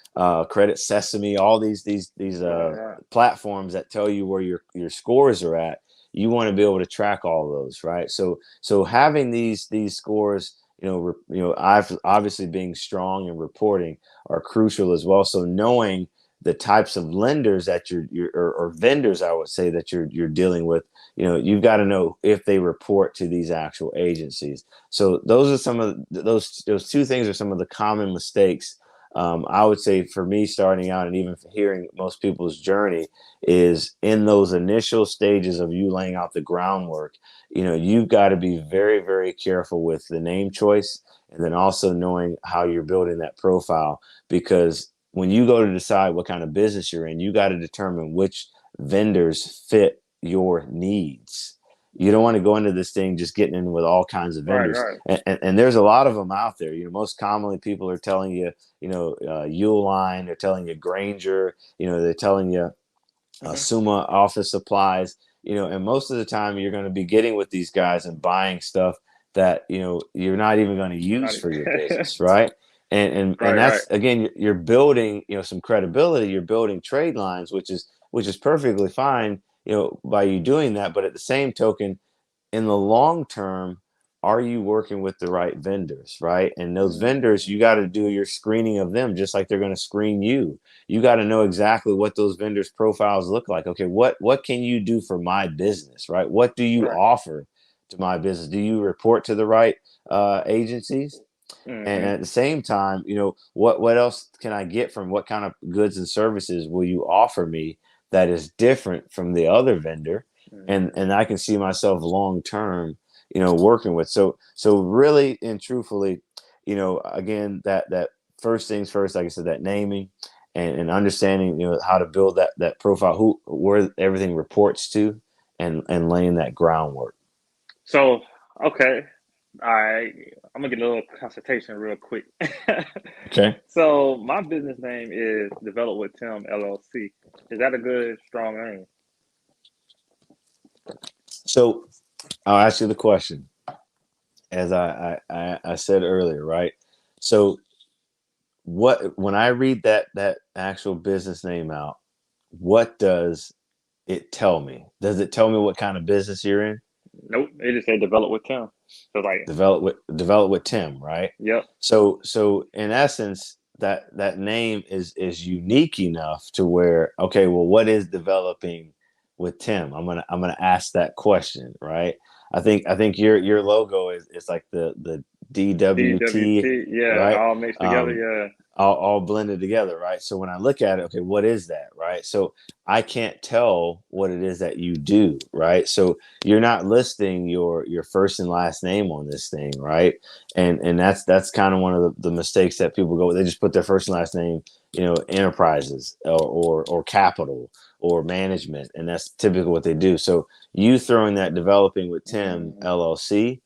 Credit Sesame, all these Right. platforms that tell you where your scores are at. You want to be able to track all those, right? So having these scores, I've obviously being strong and reporting are crucial as well. So knowing the types of lenders that or vendors, I would say, that you're dealing with, you've got to know if they report to these actual agencies. So those are some of those two things are some of the common mistakes. I would say for me starting out, and even hearing most people's journey, is in those initial stages of you laying out the groundwork. You've got to be very, very careful with the name choice, and then also knowing how you're building that profile. Because when you go to decide what kind of business you're in, you got to determine which vendors fit your needs. You don't want to go into this thing just getting in with all kinds of Right. vendors, Right. and there's a lot of them out there. Most commonly people are telling you, Uline, they're telling you Granger, they're telling you Hmm. Summa office supplies, and most of the time you're going to be getting with these guys and buying stuff that, you're not even going to Not use for your even. business, right? And Right. Right. that's, again, you're building, some credibility, you're building trade lines, which is perfectly fine, by you doing that. But at the same token, in the long term, are you working with the right vendors, right? And those vendors, Hmm. you got to do your screening of them just like they're going to screen you. You got to know exactly what those vendors' profiles look like. Okay, what can you do for my business, right? What do you Right. offer to my business? Do you report to the right agencies? And Hmm. at the same time, what else can I get from, what kind of goods and services will you offer me that is different from the other vendor, Hmm. and I can see myself long term, working with. So really and truthfully, again, that first things first, like I said, that naming and understanding, how to build that profile, where everything reports to, and laying that groundwork. So, okay. All right. I'm gonna get a little consultation real quick. Okay. So, my business name is Develop with Tim LLC. Is that a good, strong name? So I'll ask you the question, as I said earlier, right? So when I read that actual business name out, what does it tell me? Does it tell me what kind of business you're in? Nope. It just said Develop with Tim. So, like, Develop with Tim, right? yep. So in essence, that name is unique enough to where, okay, well, what is developing with Tim? I'm gonna ask that question, right? I think your logo is like the DWT, DWT. Yeah. right? All mixed together. Um, Yeah. all blended together, right? So when I look at it, okay, what is that, right? So I can't tell what it is that you do, right? So you're not listing your first and last name on this thing, right? And that's kind of one of the mistakes that people go with. They just put their first and last name, enterprises, or capital, or management, and that's typically what they do. So you throwing that developing with Tim Mm. LLC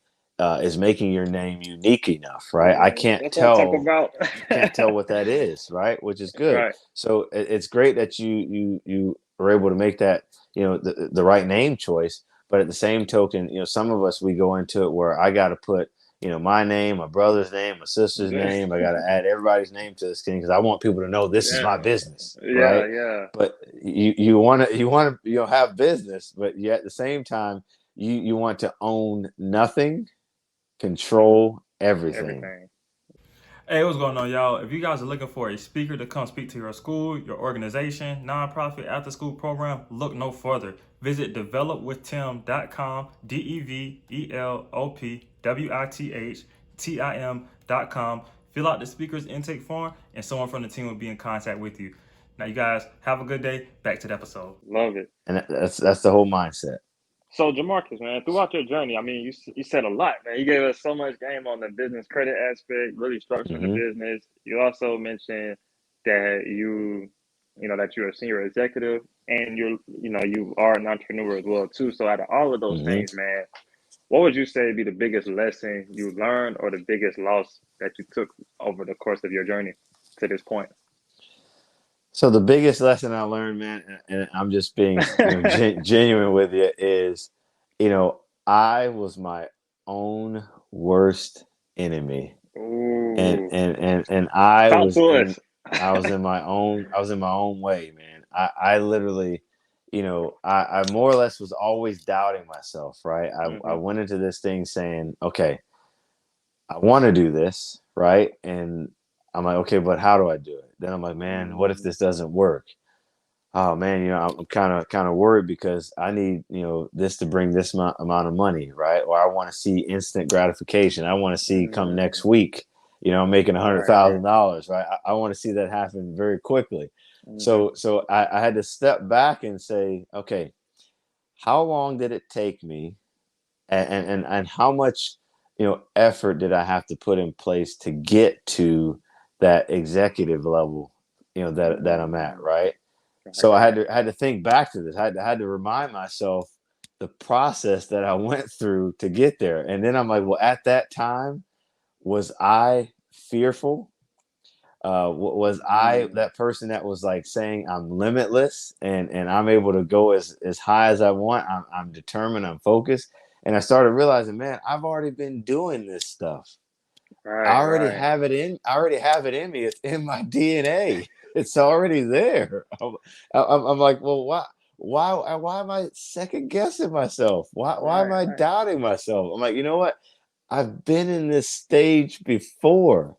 is making your name unique enough, right? I Yeah. can't That's what I'm talking tell about. can't tell what that is, right? Which is good. Right. So it's great that you are able to make that, the right name choice. But at the same token, some of us, we go into it where I got to put, my name, my brother's name, my sister's name. I got to add everybody's name to this thing because I want people to know this is my business, right? Yeah. But you want to have business, but yet at the same time you want to own nothing, control everything. Hey, what's going on, y'all? If you guys are looking for a speaker to come speak to your school, your organization, nonprofit, after school program, look no further. Visit developwithtim.com, developwithtim.com. Fill out the speaker's intake form, and someone from the team will be in contact with you. Now, you guys have a good day. Back to the episode. Love it. And that's the whole mindset. So, Jermarcus, man, throughout your journey, I mean, you said a lot, man. You gave us so much game on the business credit aspect, really structuring the business. You also mentioned that that you're a senior executive and you are an entrepreneur as well, too. So, out of all of those things, man, what would you say be the biggest lesson you learned or the biggest loss that you took over the course of your journey to this point? So the biggest lesson I learned, man, and I'm just being genuine with you, is, I was my own worst enemy. Ooh. And I Talk was to us. I was in my own way, man. I literally, I more or less was always doubting myself, right? I went into this thing saying, okay, I want to do this, right? And I'm like, okay, but how do I do it? Then I'm like, man, what if this doesn't work? Oh man, I'm kind of worried because I need, this to bring this amount of money, right? Or I want to see instant gratification. I want to see come next week, I'm making $100,000, right? I want to see that happen very quickly. So I had to step back and say, okay, how long did it take me, and how much, effort did I have to put in place to get to that executive level, that I'm at, right? So I had to think back to this. I had to remind myself the process that I went through to get there. And then I'm like, well, at that time, was I fearful? Was I that person that was like saying I'm limitless and I'm able to go as high as I want? I'm determined. I'm focused. And I started realizing, man, I've already been doing this stuff. I already have it in me. It's in my DNA. It's already there. I'm like, well, why am I second guessing myself? Why am I doubting myself? I'm like, you know what? I've been in this stage before.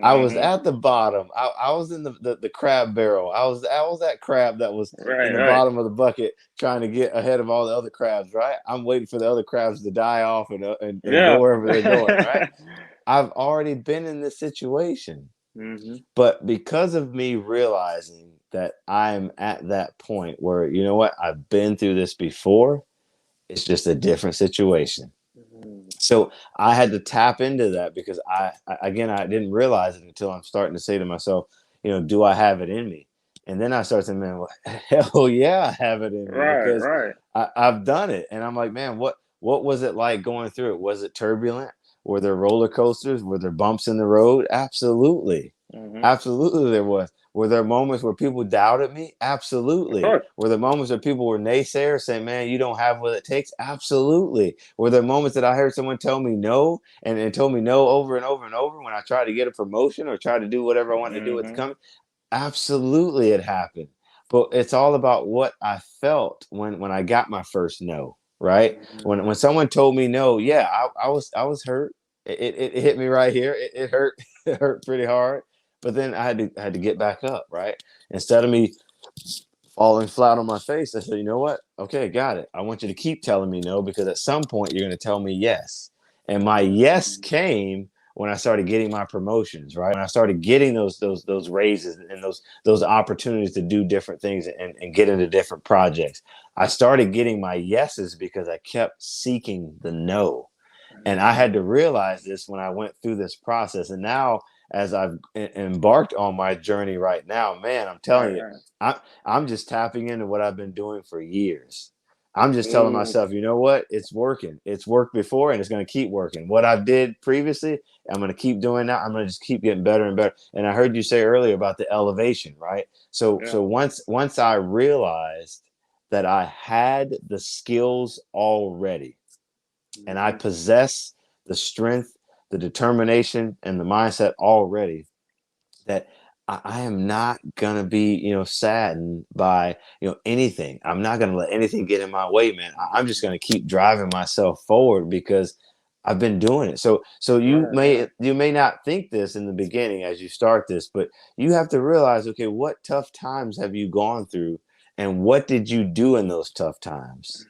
I was at the bottom. I was in the crab barrel. I was that crab that was in the bottom of the bucket trying to get ahead of all the other crabs, right? I'm waiting for the other crabs to die off and go wherever they're going, right? I've already been in this situation. But because of me realizing that I'm at that point where, you know what, I've been through this before, it's just a different situation. So I had to tap into that because I didn't realize it until I'm starting to say to myself, do I have it in me? And then I start saying, man, well, hell yeah, I have it in me because I've done it. And I'm like, man, what was it like going through it? Was it turbulent? Were there roller coasters? Were there bumps in the road? Absolutely. Absolutely there was. Were there moments where people doubted me? Absolutely. Were there moments where people were naysayers saying, man, you don't have what it takes? Absolutely. Were there moments that I heard someone tell me no and told me no over and over and over when I tried to get a promotion or tried to do whatever I wanted to do with the company? Absolutely it happened. But it's all about what I felt when I got my first no, right? When someone told me no, yeah, I was hurt. It hit me right here. It hurt. It hurt pretty hard. But then I had to get back up, right? Instead of me falling flat on my face, I said, you know what? Okay, got it. I want you to keep telling me no because at some point you're going to tell me yes. And my yes came when I started getting my promotions, right? When I started getting those raises and those opportunities to do different things and get into different projects. I started getting my yeses because I kept seeking the no. And I had to realize this when I went through this process. And now, as I've embarked on my journey right now, man, I'm telling you, I'm just tapping into what I've been doing for years. I'm just telling myself, you know what? It's working. It's worked before and it's going to keep working. What I did previously, I'm going to keep doing that. I'm going to just keep getting better and better. And I heard you say earlier about the elevation, right? So once I realized that I had the skills already and I possess the strength, the determination and the mindset already that I am not gonna be, saddened by, anything. I'm not gonna let anything get in my way, man. I'm just gonna keep driving myself forward because I've been doing it. So you Right, may right. you may not think this in the beginning as you start this, but you have to realize, okay, what tough times have you gone through, and what did you do in those tough times?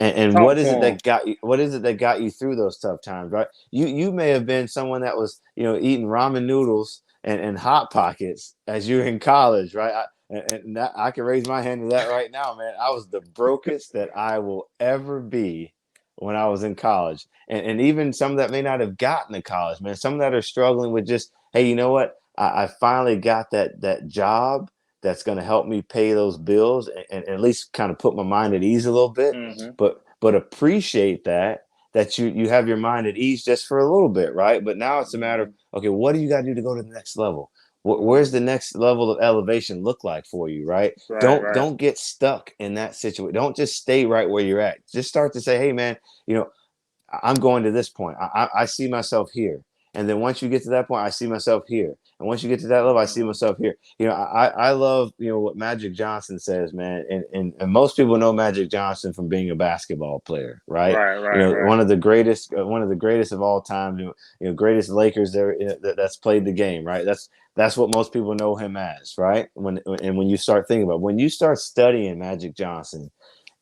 And Talk what to is it him. that got you? What is it that got you through those tough times? Right? You may have been someone that was eating ramen noodles and hot pockets as you were in college, right? I can raise my hand to that right now, man. I was the brokest that I will ever be when I was in college, and even some that may not have gotten to college, man. Some that are struggling with just, hey, you know what? I finally got that job that's going to help me pay those bills and at least kind of put my mind at ease a little bit, Mm-hmm. but appreciate that you have your mind at ease just for a little bit, right? But now it's a matter of, Mm-hmm. okay, what do you got to do to go to the next level? Where's the next level of elevation look like for you, right? Right, don't right. don't get stuck in that situation. Don't just stay right where you're at. Just start to say, hey man, you know I'm going to this point. I see myself here. And then once you get to that point, I see myself here. And once you get to that level, I see Mm-hmm. myself here. I love, what Magic Johnson says, man. And most people know Magic Johnson from being a basketball player, right? Right, right, right. One of the greatest of all time, greatest Lakers there that's played the game, right? That's what most people know him as, right? When you start thinking about, when you start studying Magic Johnson,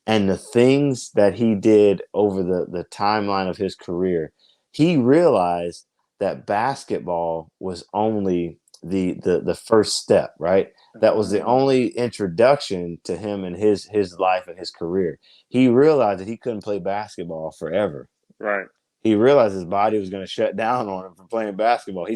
and the things that he did over the timeline of his career, he realized that basketball was only the first step, right? That was the Mm-hmm. only introduction to him in his life and his career. He realized that he couldn't play basketball forever. Right. He realized his body was going to shut down on him for playing basketball.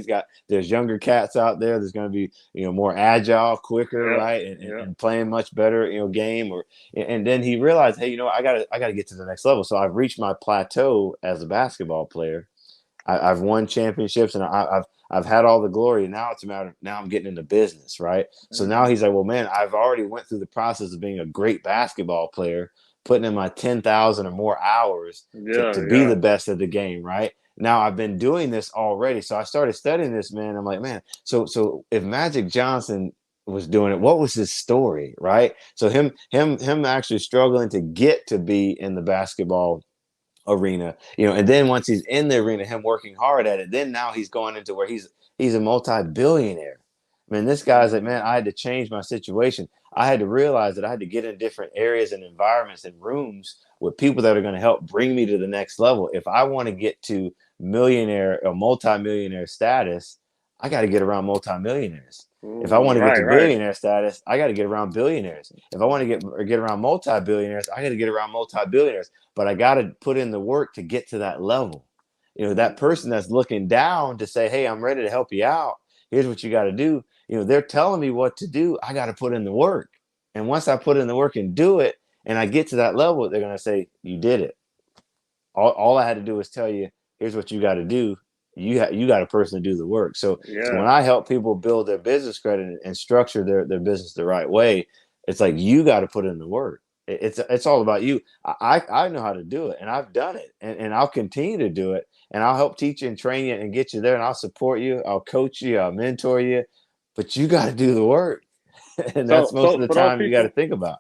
There's younger cats out there. There's going to be, more agile, quicker, Yep. right. And, and, Yep. and playing much better, game and then he realized, hey, I gotta get to the next level. So I've reached my plateau as a basketball player. I've won championships and I've had all the glory. Now it's a matter of, now I'm getting into business, right? So now Mm-hmm. he's like, well, man, I've already went through the process of being a great basketball player, putting in my 10,000 or more hours to Yeah, be yeah. the best of the game, right? Now I've been doing this already. So I started studying this, man. I'm like, man, so if Magic Johnson was doing it, what was his story, right? So him actually struggling to get to be in the basketball arena, and then once he's in the arena, him working hard at it, then now he's going into where he's a multi-billionaire. I mean, this guy's like, man, Mm-hmm. I had to change my situation. I had to realize that I had to get in different areas and environments and rooms with people that are going to help bring me to the next level. If I want to get to millionaire or multi-millionaire status, I got to get around multi-millionaires. If I Ooh, want to get right, to right. billionaire status, I got to get around billionaires. If I want to get around multi-billionaires, I got to get around multi-billionaires, but I got to put in the work to get to that level. That person Mm-hmm. that's looking down to say, hey, I'm ready to help you out. Here's what you got to do. They're telling me what to do. I got to put in the work. And once I put in the work and do it, and I get to that level, they're going to say, you did it. All I had to do is tell you, here's what you got to do. You got a person to do the work. So when Yeah. I help people build their business credit and structure their business the right way, it's like, you got to put in the work. It's all about you. I know how to do it, and I've done it, and I'll continue to do it, and I'll help teach you and train you and get you there, and I'll support you, I'll coach you, I'll mentor you, but you got to do the work. And that's So, most of so the for those time you got to people, think about.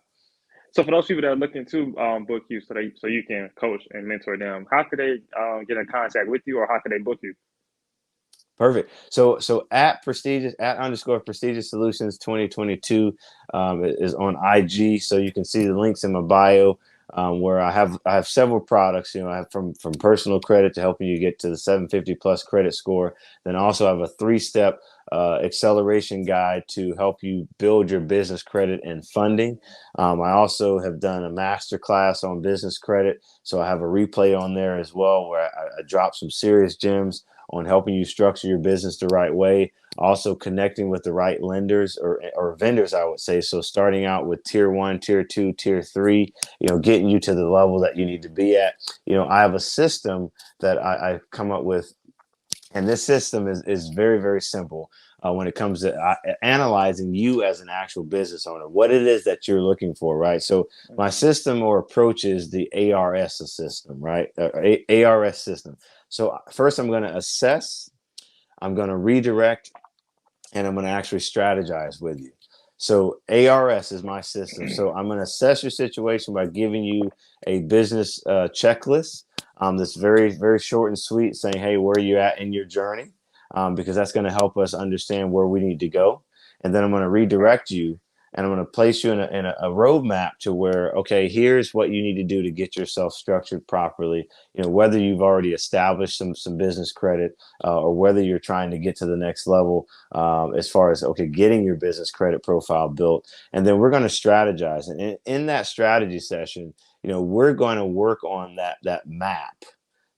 so for those people that are looking to book you, so you can coach and mentor them, how could they get in contact with you, or how could they book you? Perfect. So at underscore prestigious solutions 2022 is on IG. So you can see the links in my bio, where I have several products. I have from personal credit to helping you get to the 750 plus credit score. Then also have a 3-step acceleration guide to help you build your business credit and funding. I also have done a master class on business credit. So I have a replay on there as well, where I drop some serious gems on helping you structure your business the right way, also connecting with the right lenders or vendors, I would say. So starting out with tier 1, tier 2, tier 3, getting you to the level that you need to be at. I have a system that I've come up with, and this system is very, very simple. when it comes to analyzing you as an actual business owner, what it is that you're looking for, right? So my system or approach is the ARS system, right? ARS system. So first I'm going to assess, I'm going to redirect, and I'm going to actually strategize with you. So ARS is my system. So I'm going to assess your situation by giving you a business checklist that's very, very short and sweet, saying, hey, where are you at in your journey? Because that's going to help us understand where we need to go. And then I'm going to redirect you, and I'm going to place you in a roadmap to where, okay, here's what you need to do to get yourself structured properly. Whether you've already established some business credit or whether you're trying to get to the next level as far as, okay, getting your business credit profile built. And then we're going to strategize. And in that strategy session, we're going to work on that map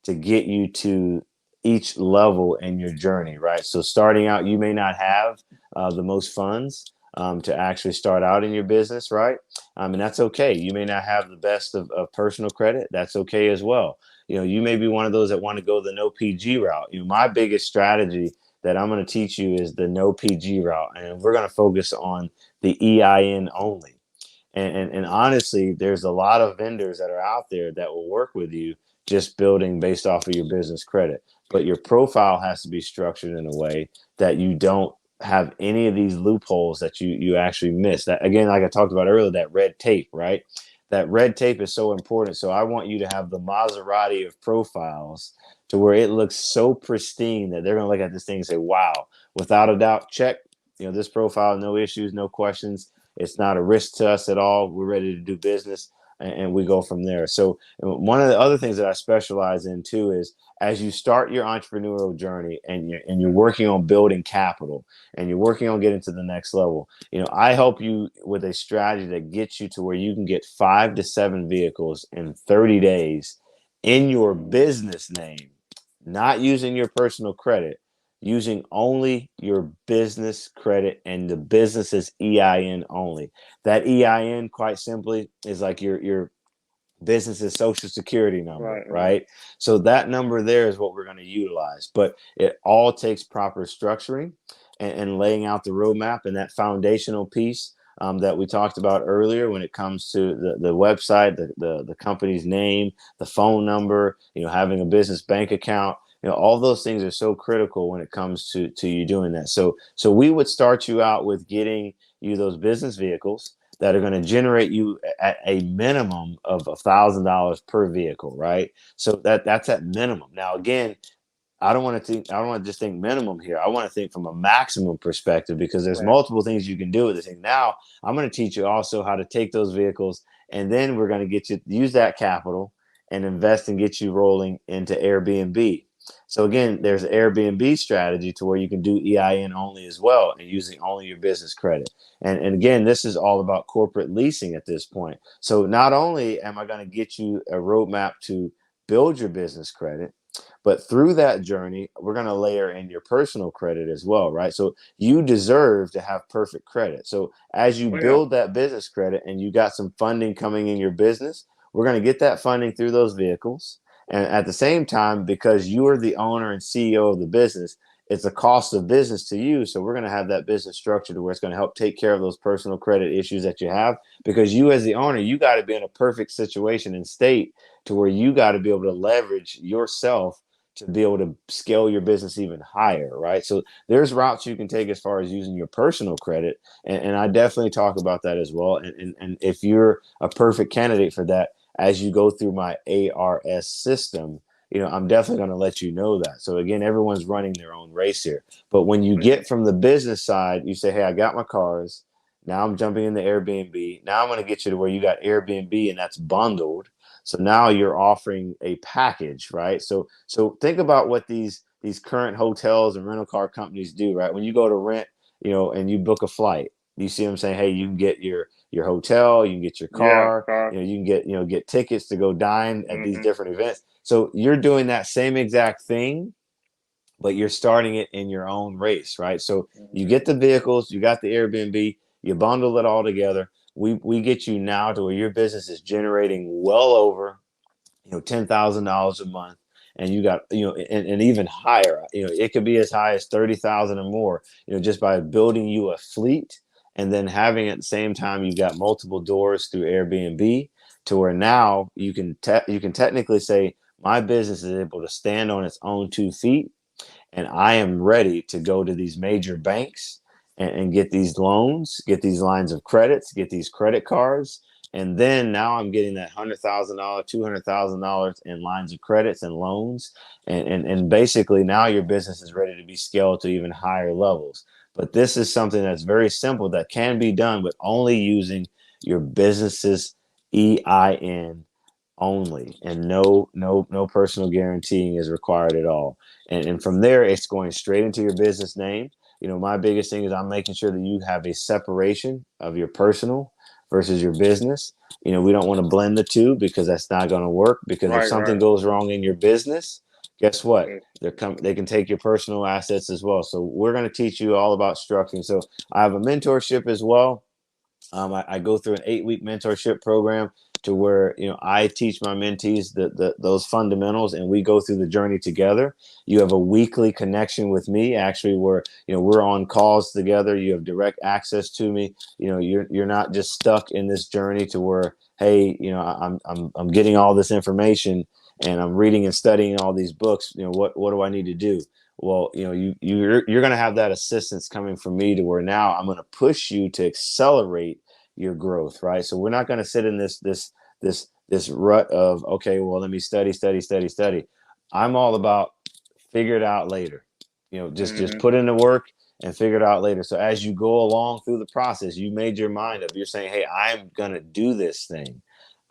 to get you to each level in your journey, right? So starting out, you may not have the most funds to actually start out in your business, right? And that's okay. You may not have the best of personal credit. That's okay as well. You may be one of those that want to go the no PG route. My biggest strategy that I'm going to teach you is the no PG route, and we're going to focus on the EIN only. And honestly, there's a lot of vendors that are out there that will work with you just building based off of your business credit. But your profile has to be structured in a way that you don't have any of these loopholes that you actually miss. That, again, like I talked about earlier, that red tape, right? That red tape is so important. So I want you to have the Maserati of profiles to where it looks so pristine that they're going to look at this thing and say, wow, without a doubt, check. This profile, no issues, no questions. It's not a risk to us at all. We're ready to do business, and we go from there. So one of the other things that I specialize in too is as you start your entrepreneurial journey and you're working on building capital and you're working on getting to the next level, I help you with a strategy that gets you to where you can get 5 to 7 vehicles in 30 days in your business name, not using your personal credit, using only your business credit and the business's EIN only. That EIN, quite simply, is like your business's social security number, right? So that number there is what we're going to utilize. But it all takes proper structuring and laying out the roadmap and that foundational piece that we talked about earlier when it comes to the website, the company's name, the phone number, having a business bank account. All those things are so critical when it comes to you doing that. So we would start you out with getting you those business vehicles that are going to generate you at a minimum of $1,000 per vehicle, right? So that's at minimum. Now, again, I don't want to just think minimum here. I want to think from a maximum perspective because there's multiple things you can do with this thing. Now, I'm going to teach you also how to take those vehicles, and then we're going to get you use that capital and invest and get you rolling into Airbnb. So again, there's an Airbnb strategy to where you can do EIN only as well and using only your business credit. And again, this is all about corporate leasing at this point. So not only am I going to get you a roadmap to build your business credit, but through that journey, we're going to layer in your personal credit as well, right? So you deserve to have perfect credit. So as you build that business credit and you got some funding coming in your business, we're going to get that funding through those vehicles. And at the same time, because you are the owner and CEO of the business, it's a cost of business to you. So we're going to have that business structure to where it's going to help take care of those personal credit issues that you have. Because you as the owner, you got to be in a perfect situation and state to where you got to be able to leverage yourself to be able to scale your business even higher, right? So there's routes you can take as far as using your personal credit. And I definitely talk about that as well. And if you're a perfect candidate for that, as you go through my ARS system, I'm definitely going to let you know that. So again, everyone's running their own race here. But when you get from the business side, you say, hey, I got my cars. Now I'm jumping into Airbnb. Now I'm going to get you to where you got Airbnb and that's bundled. So now you're offering a package, right? So think about what these current hotels and rental car companies do, right? When you go to rent, and you book a flight, you see them saying, hey, you can get your hotel, you can get your car, you can get tickets to go dine at these different events. So you're doing that same exact thing, but you're starting it in your own race, right? So you get the vehicles, you got the Airbnb, you bundle it all together. We get you now to where your business is generating well over $10,000 a month, and you got, and even higher, it could be as high as 30,000 or more, just by building you a fleet, and then having at the same time, you've got multiple doors through Airbnb, to where now you can technically say my business is able to stand on its own 2 feet, and I am ready to go to these major banks and get these loans, get these lines of credits, get these credit cards. And then now I'm getting that $100,000, $200,000 in lines of credits and loans. And basically now your business is ready to be scaled to even higher levels. But this is something that's very simple that can be done, but only using your business's EIN only, and no personal guaranteeing is required at all. And from there, it's going straight into your business name. My biggest thing is I'm making sure that you have a separation of your personal versus your business. We don't want to blend the two, because that's not going to work, because if Right, something right. goes wrong in your business, guess what? Mm, They can take your personal assets as well. So we're going to teach you all about structuring. So I have a mentorship as well. I go through an 8-week mentorship program, to where I teach my mentees those fundamentals, and we go through the journey together. You have a weekly connection with me, actually, where we're on calls together. You have direct access to me. You're not just stuck in this journey to where, hey, I'm getting all this information and I'm reading and studying all these books. What do I need to do? Well, you're going to have that assistance coming from me, to where now I'm going to push you to accelerate your growth, right? So we're not going to sit in this rut of, okay, well, let me study. I'm all about figure it out later. Just mhm. put in the work and figure it out later. So as you go along through the process, you made your mind up. You're saying, hey, I'm going to do this thing.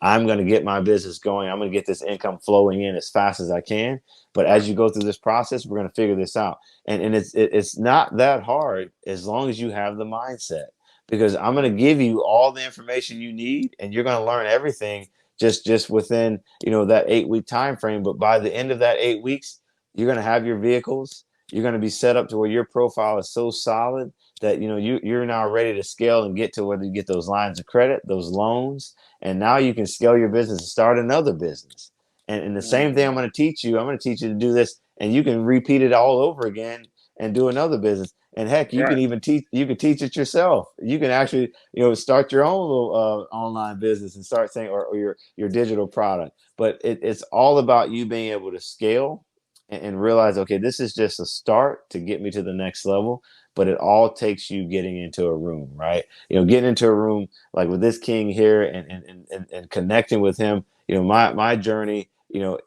I'm going to get my business going. I'm going to get this income flowing in as fast as I can. But Right. as you go through this process, we're going to figure this out. And it's not that hard, as long as you have the mindset, because I'm going to give you all the information you need, and you're going to learn everything just within, that 8-week time frame. But by the end of that 8 weeks, you're going to have your vehicles. You're going to be set up to where your profile is so solid that you're now ready to scale and get to whether you get those lines of credit, those loans, and now you can scale your business and start another business. And the same thing Mhm. I'm going to teach you to do this, and you can repeat it all over again and do another business. And heck, you can Right. even teach it yourself. You can actually, start your own little online business and start saying, or your digital product. But it's all about you being able to scale and realize, okay, this is just a start to get me to the next level. But it all takes you getting into a room, right? Getting into a room like with this king here, and connecting with him. My journey,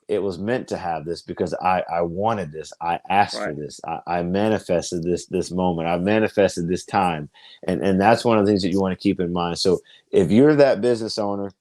it was meant to have this, because I wanted this. I asked for Right. this. I manifested this moment. I manifested this time. And that's one of the things that you want to keep in mind. So if you're that business owner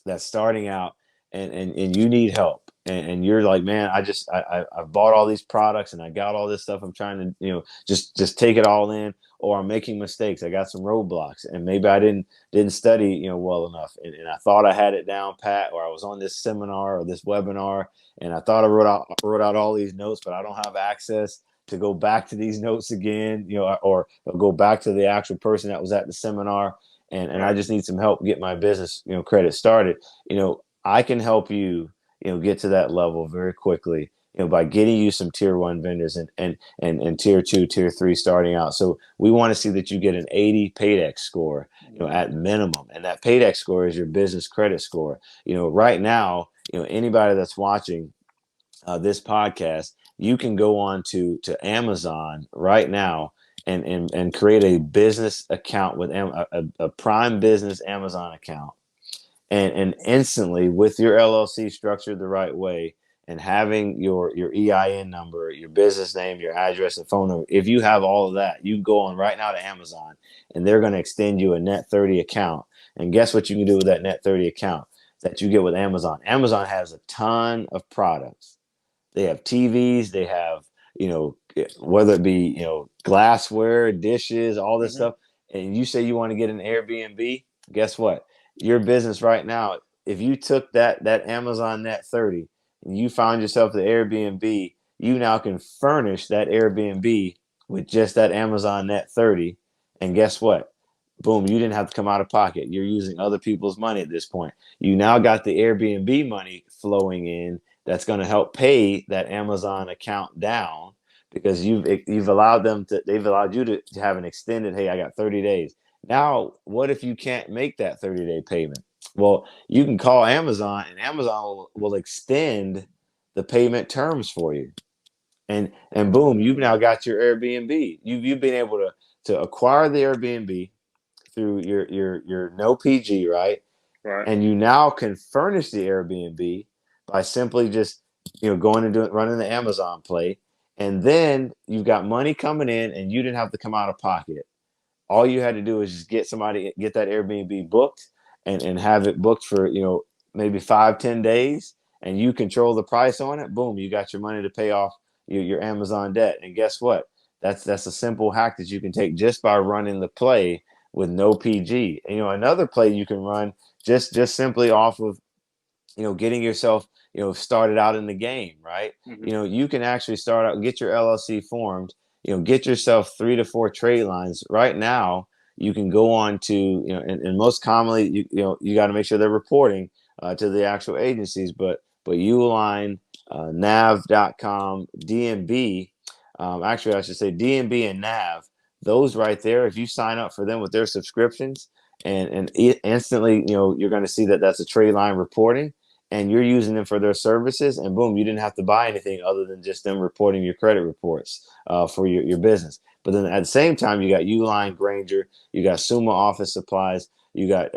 that's starting out, and you need help, and you're like, man, I've bought all these products and I got all this stuff, I'm trying to just take it all in, or I'm making mistakes, I got some roadblocks, and maybe I didn't study well enough, and I thought I had it down pat, or I was on this seminar or this webinar, and I thought I wrote out all these notes, but I don't have access to go back to these notes again, or go back to the actual person that was at the seminar, and I Right. just need some help get my business credit started. I can help you get to that level very quickly, by getting you some tier 1 vendors, and tier 2, tier 3 starting out. So we want to see that you get an 80 paydex score, at Mhm. minimum, and that paydex score is your business credit score. Right now, anybody that's watching this podcast, you can go on to Amazon right now, and create a business account with a Prime Business Amazon account, and instantly, with your LLC structured the right way, and having your EIN number, your business name, your address, and phone number. If you have all of that, you can go on right now to Amazon, and they're going to extend you a net 30 account. And guess what you can do with that net 30 account that you get with Amazon? Amazon has a ton of products. They have TVs, they have, whether it be, glassware, dishes, all this Mhm. stuff. And you say you want to get an Airbnb, guess what? Your business right now, if you took that Amazon Net 30 and you found yourself the Airbnb, you now can furnish that Airbnb with just that Amazon Net 30. And guess what? Boom, you didn't have to come out of pocket. You're using other people's money at this point. You now got the Airbnb money flowing in, that's going to help pay that Amazon account down, because you've allowed them to, they've allowed you to have an extended, hey, I got 30 days. Now, what if you can't make that 30-day payment? Well, you can call Amazon, and Amazon will extend the payment terms for you. And boom, you've now got your Airbnb. You've been able to acquire the Airbnb through your no PG, right? Right. And you now can furnish the Airbnb by simply just going and running the Amazon play, and then you've got money coming in, and you didn't have to come out of pocket. All you had to do is just get that Airbnb booked, and have it booked for maybe 5-10 days, and you control the price on it. Boom, you got your money to pay off your Amazon debt. And guess what? That's a simple hack that you can take just by running the play with no PG. And, another play you can run just simply off of getting yourself started out in the game, right? Mm-hmm. You can actually start out, get your LLC formed, get yourself 3 to 4 trade lines right now. You can go on to and most commonly you got to make sure they're reporting to the actual agencies, but Uline, nav.com, DMB, actually I should say DMB and nav, those right there, if you sign up for them with their subscriptions, and instantly you're going to see that that's a trade line reporting, and you're using them for their services, and boom, you didn't have to buy anything other than just them reporting your credit reports for your business. But then at the same time, you got Uline, Granger, you got Summa Office Supplies, you got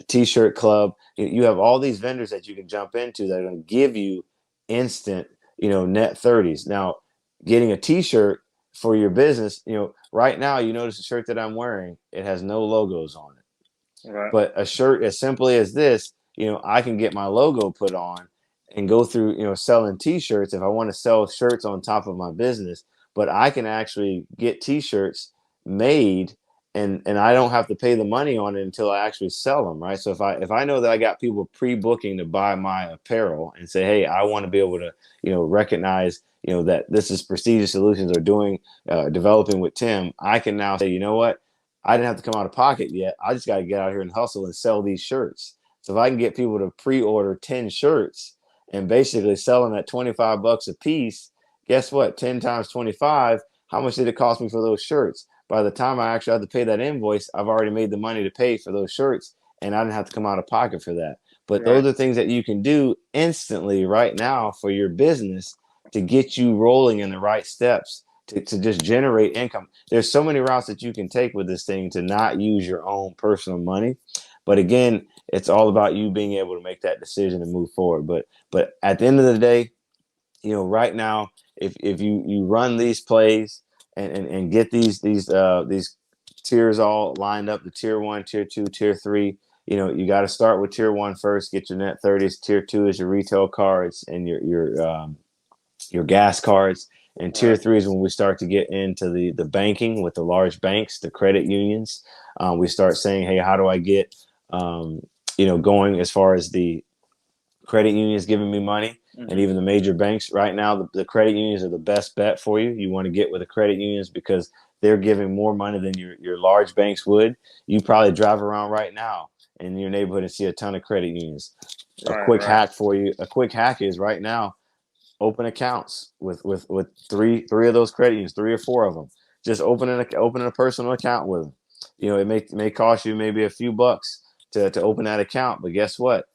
T-Shirt Club. You have all these vendors that you can jump into that are going to give you instant, net 30s. Now, getting a T-shirt for your business, right now, you notice the shirt that I'm wearing, it has no logos on it. Right. But a shirt as simply as this, I can get my logo put on and go through, selling T-shirts if I want to sell shirts on top of my business. But I can actually get T-shirts made, and I don't have to pay the money on it until I actually sell them, right? So if I know that I got people pre-booking to buy my apparel and say, hey, I want to be able to, recognize, that this is Prestigious Solutions or doing developing with Tim, I can now say, you know what? I didn't have to come out of pocket yet. I just got to get out here and hustle and sell these shirts. So if I can get people to pre-order 10 shirts and basically sell them at $25 a piece, guess what? 10 times 25, how much did it cost me for those shirts? By the time I actually had to pay that invoice, I've already made the money to pay for those shirts, and I didn't have to come out of pocket for that. But Right. those are things that you can do instantly right now for your business to get you rolling in the right steps to just generate income. There's so many routes that you can take with this thing to not use your own personal money. But again, it's all about you being able to make that decision and move forward. But at the end of the day, right now, if you run these plays and get these tiers all lined up, the tier 1, tier 2, tier 3, you got to start with tier 1 first, get your net 30s. Tier 2 is your retail cards and your gas cards. And tier 3 is when we start to get into the banking with the large banks, the credit unions. We start saying, hey, how do I get going as far as the credit unions giving me money, and even the major banks right now, the credit unions are the best bet for you. You want to get with the credit unions because they're giving more money than your large banks would. You probably drive around right now in your neighborhood and see a ton of credit unions. A quick hack for you. A quick hack is right now, open accounts with three of those credit unions, 3 or 4 of them. Just opening a personal account with them. It may cost you maybe a few bucks to open that account, but guess what?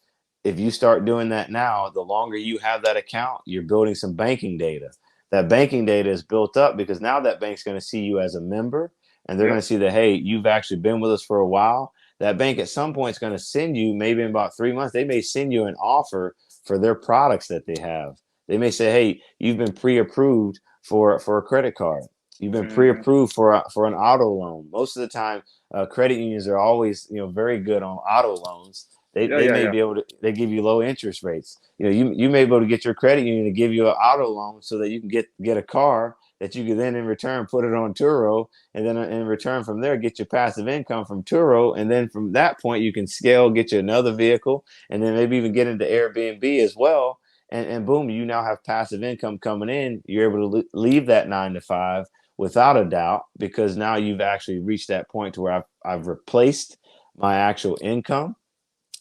If you start doing that now, the longer you have that account, you're building some banking data. That banking data is built up because now that bank's going to see you as a member, and they're going to see that, hey, you've actually been with us for a while. That bank at some point is going to send you, maybe in about 3 months, they may send you an offer for their products that they have. They may say, hey, you've been pre-approved for a credit card. You've been pre-approved for an auto loan. Most of the time, credit unions are always, very good on auto loans. They may be able to, they give you low interest rates. You may be able to get your credit union to give you an auto loan so that you can get a car that you can then in return put it on Turo, and then in return from there get your passive income from Turo, and then from that point you can scale, get you another vehicle, and then maybe even get into Airbnb as well. And boom, you now have passive income coming in. You're able to leave that 9 to 5 without a doubt, because now you've actually reached that point to where I've replaced my actual income.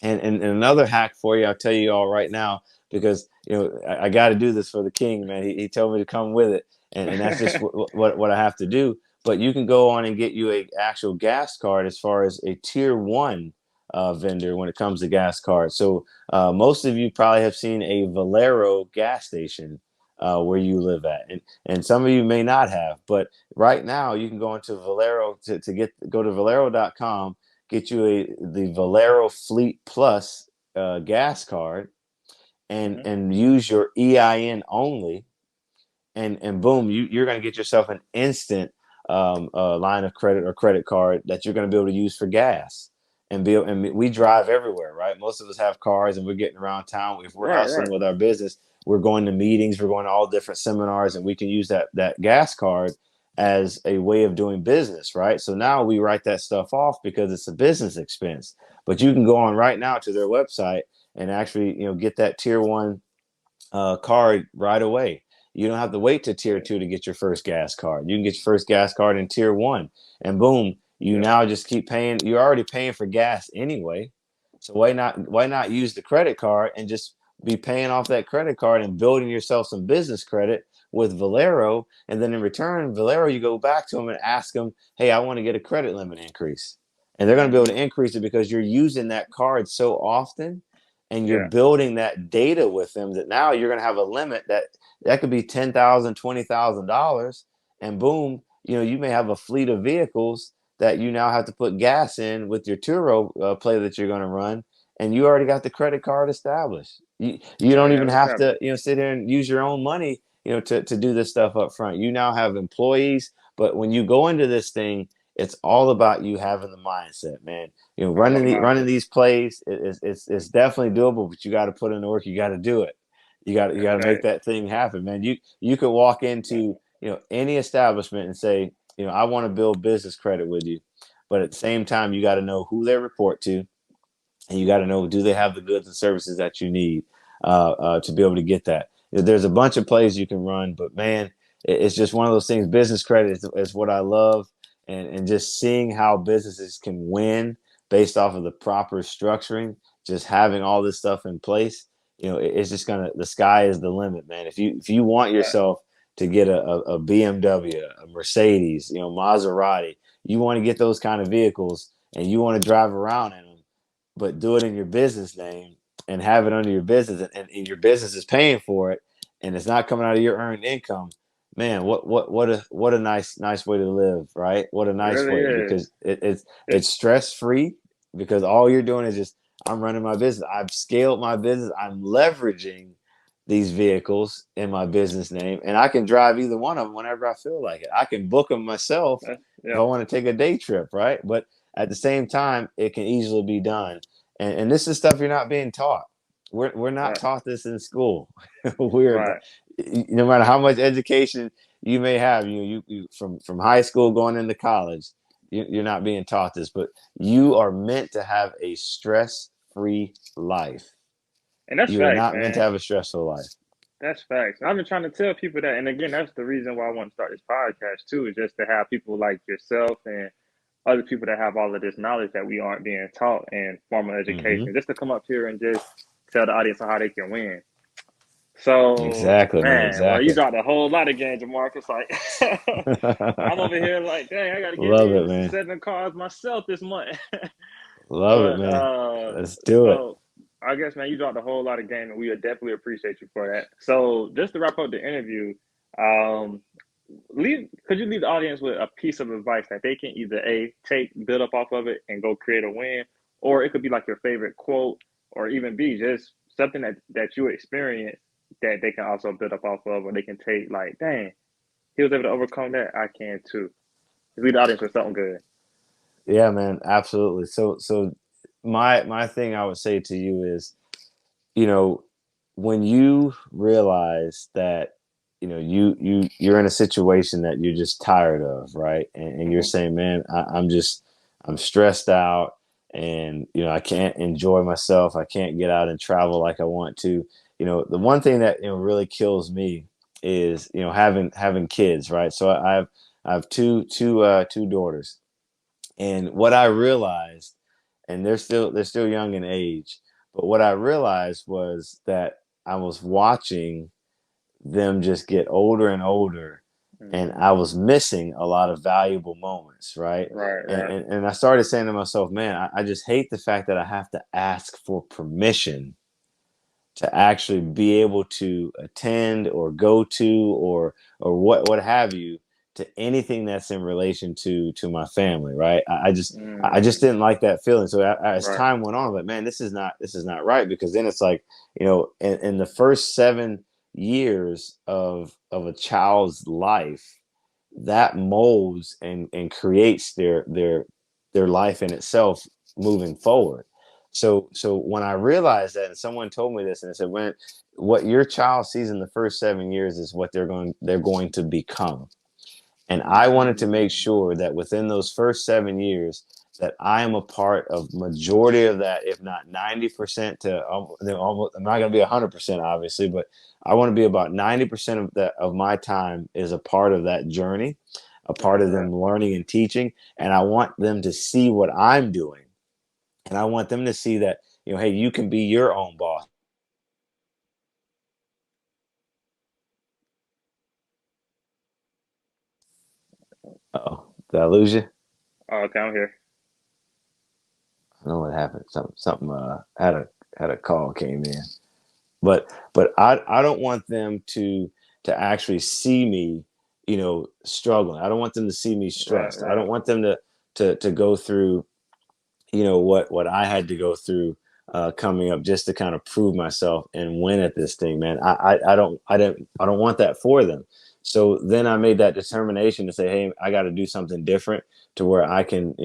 And another hack for you, I'll tell you all right now, because I got to do this for the king, man. He told me to come with it, and that's just what I have to do. But you can go on and get you a actual gas card as far as a tier one vendor when it comes to gas cards. So most of you probably have seen a Valero gas station where you live at, and some of you may not have. But right now, you can go into Valero to go to Valero.com, get you the Valero Fleet Plus gas card, and use your EIN only, and boom, you're going to get yourself an instant line of credit or credit card that you're going to be able to use for gas. And we drive everywhere, right? Most of us have cars, and we're getting around town. If we're hustling with our business, we're going to meetings, we're going to all different seminars, and we can use that gas card as a way of doing business, right? So now we write that stuff off because it's a business expense. But you can go on right now to their website and actually, get that tier one card right away. You don't have to wait to tier two to get your first gas card. You can get your first gas card in tier one, and boom, you now just keep paying. You're already paying for gas anyway, so why not use the credit card and just be paying off that credit card and building yourself some business credit with Valero, and then in return, Valero, you go back to them and ask them, hey, I want to get a credit limit increase, and they're going to be able to increase it because you're using that card so often, and you're building that data with them that now you're going to have a limit that could be $10,000, $20,000, and boom, you may have a fleet of vehicles that you now have to put gas in with your Turo play that you're going to run, and you already got the credit card established. You don't even have to sit here and use your own money to do this stuff up front. You now have employees, but when you go into this thing, it's all about you having the mindset, man. Running these plays, it's definitely doable, but you got to put in the work. You got to do it. You got to make that thing happen, man. You could walk into any establishment and say, I want to build business credit with you, but at the same time, you got to know who they report to, and you got to know, do they have the goods and services that you need to be able to get that. There's a bunch of plays you can run, but man, it's just one of those things. Business credit is what I love, and just seeing how businesses can win based off of the proper structuring, just having all this stuff in place. It's just the sky is the limit, man. If you want yourself to get a BMW, a Mercedes, Maserati, you want to get those kind of vehicles, and you want to drive around in them, but do it in your business name and have it under your business, and your business is paying for it, and it's not coming out of your earned income. Man, what a nice way to live, right? What a nice way, because it's stress free, because all you're doing is just, I'm running my business. I've scaled my business. I'm leveraging these vehicles in my business name, and I can drive either one of them whenever I feel like it. I can book them myself if I want to take a day trip, right? But at the same time, it can easily be done. And this is stuff you're not being taught. We're not taught this in school. No matter how much education you may have, you from high school going into college, you're not being taught this, but you are meant to have a stress-free life. And that's you facts, are not man. meant to have a stressful life. That's facts. I've been trying to tell people that, and again, that's the reason why I want to start this podcast too, is just to have people like yourself and other people that have all of this knowledge that we aren't being taught in formal education, just to come up here and just tell the audience how they can win. So, Exactly, man. Exactly. Well, you dropped a whole lot of games, Jermarcus. Like, I'm over here like, dang, I got to get Love me it, man. 7 cars myself this month. Love it, man. Let's do it. I guess, man, you dropped a whole lot of game, and we definitely appreciate you for that. So, just to wrap up the interview, could you leave the audience with a piece of advice that they can either take, build up off of it, and go create a win, or it could be like your favorite quote, or even be just something that you experienced that they can also build up off of, or they can take, like, dang, he was able to overcome that, I can too. Leave the audience with something good. Yeah, man, absolutely. So my thing I would say to you is, when you realize that, you're in a situation that you're just tired of, right? And you're saying, man, I'm stressed out, and, I can't enjoy myself. I can't get out and travel like I want to. The one thing that, really kills me is, having kids, right? So I have two daughters. And what I realized and they're still young in age. But what I realized was that I was watching them just get older and older, and Mm-hmm. I was missing a lot of valuable moments, right? Right, And right. I started saying to myself, man, I just hate the fact that I have to ask for permission to actually be able to attend or go to or what have you to anything that's in relation to my family, right? I just Mm, didn't like that feeling. So as right. time went on, I'm like, man, this is not right, because then it's like, in the first 7 years of a child's life, that molds and creates their life in itself moving forward. So when I realized that, and someone told me this, and it said, when what your child sees in the first 7 years is what they're going to become. And I wanted to make Mm, sure that within those first 7 years, that I am a part of majority of that, if not 90% to almost. I'm not going to be 100%, obviously, but I want to be about 90% of my time is a part of that journey, a part right, of right. them learning and teaching, and I want them to see what I'm doing, and I want them to see that, hey, you can be your own boss. Oh, did I lose you? Oh, okay, I'm here. I don't know what happened. Something had a call came in. But I don't want them to actually see me, struggling. I don't want them to see me Right, stressed. I right. don't want them to go through, what I had to go through, coming up, just to kind of prove myself and win at this thing, man. I don't want that for them. So then I made that determination to say, hey, I got to do something different, to where I can,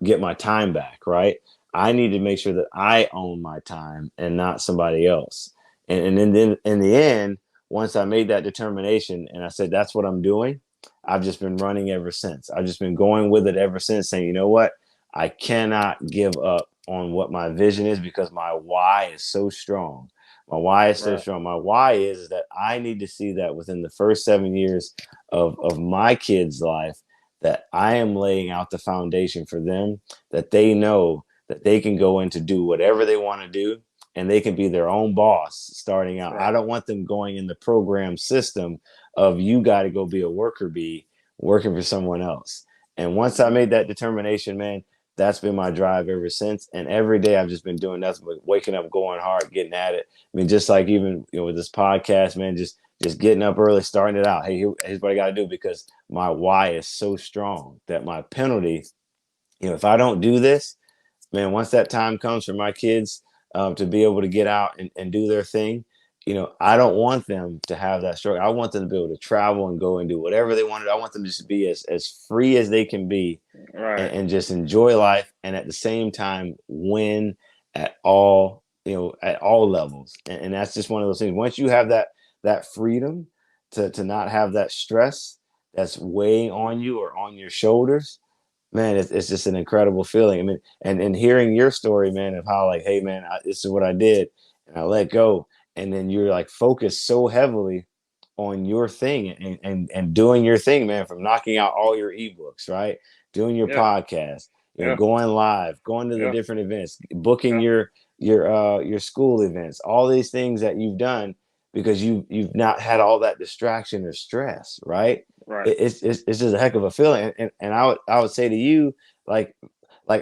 get my time back, right? I need to make sure that I own my time and not somebody else. And then in the end, once I made that determination and I said that's what I'm doing, I've just been running ever since. I've just been going with it ever since, saying, you know what, I cannot give up on what my vision is, because my why is so strong. My why is so Right. strong. My why is that I need to see that within the first 7 years of my kids' life, that I am laying out the foundation for them, that they know that they can go in to do whatever they want to do, and they can be their own boss starting out. I Right. don't want them going in the program system of, you got to go be a worker bee working for someone else. And once I made Mm, that determination, man, that's been my drive ever since. And every day I've just been doing nothing but waking up, going hard, getting at it. I mean, just like even, with this podcast, man, just getting up early, starting it out. Hey, here's what I got to do, because my why is so strong that my penalty, if I don't do this, man, once that time comes for my kids, to be able to get out and do their thing, I don't want them to have that struggle. I want them to be able to travel and go and do whatever they want to do. I want them just to be as free as they can be, and, right. and just enjoy life, and at the same time win at all levels. And that's just one of those things. Once you have that freedom to not have that stress that's weighing on you or on your shoulders, man, it's just an incredible feeling. I mean, and hearing your story, man, of how, like, hey, man, this is what I did, and I let go, and then you're like focused so heavily on your thing, and doing your thing, man, from knocking out all your ebooks, right? Doing your Yeah. podcast, Yeah. going live, going to the Yeah. different events, booking Yeah. your school events, all these things that you've done, because you've not had all that distraction or stress, right? Right. It's just a heck of a feeling. And I would say to you, like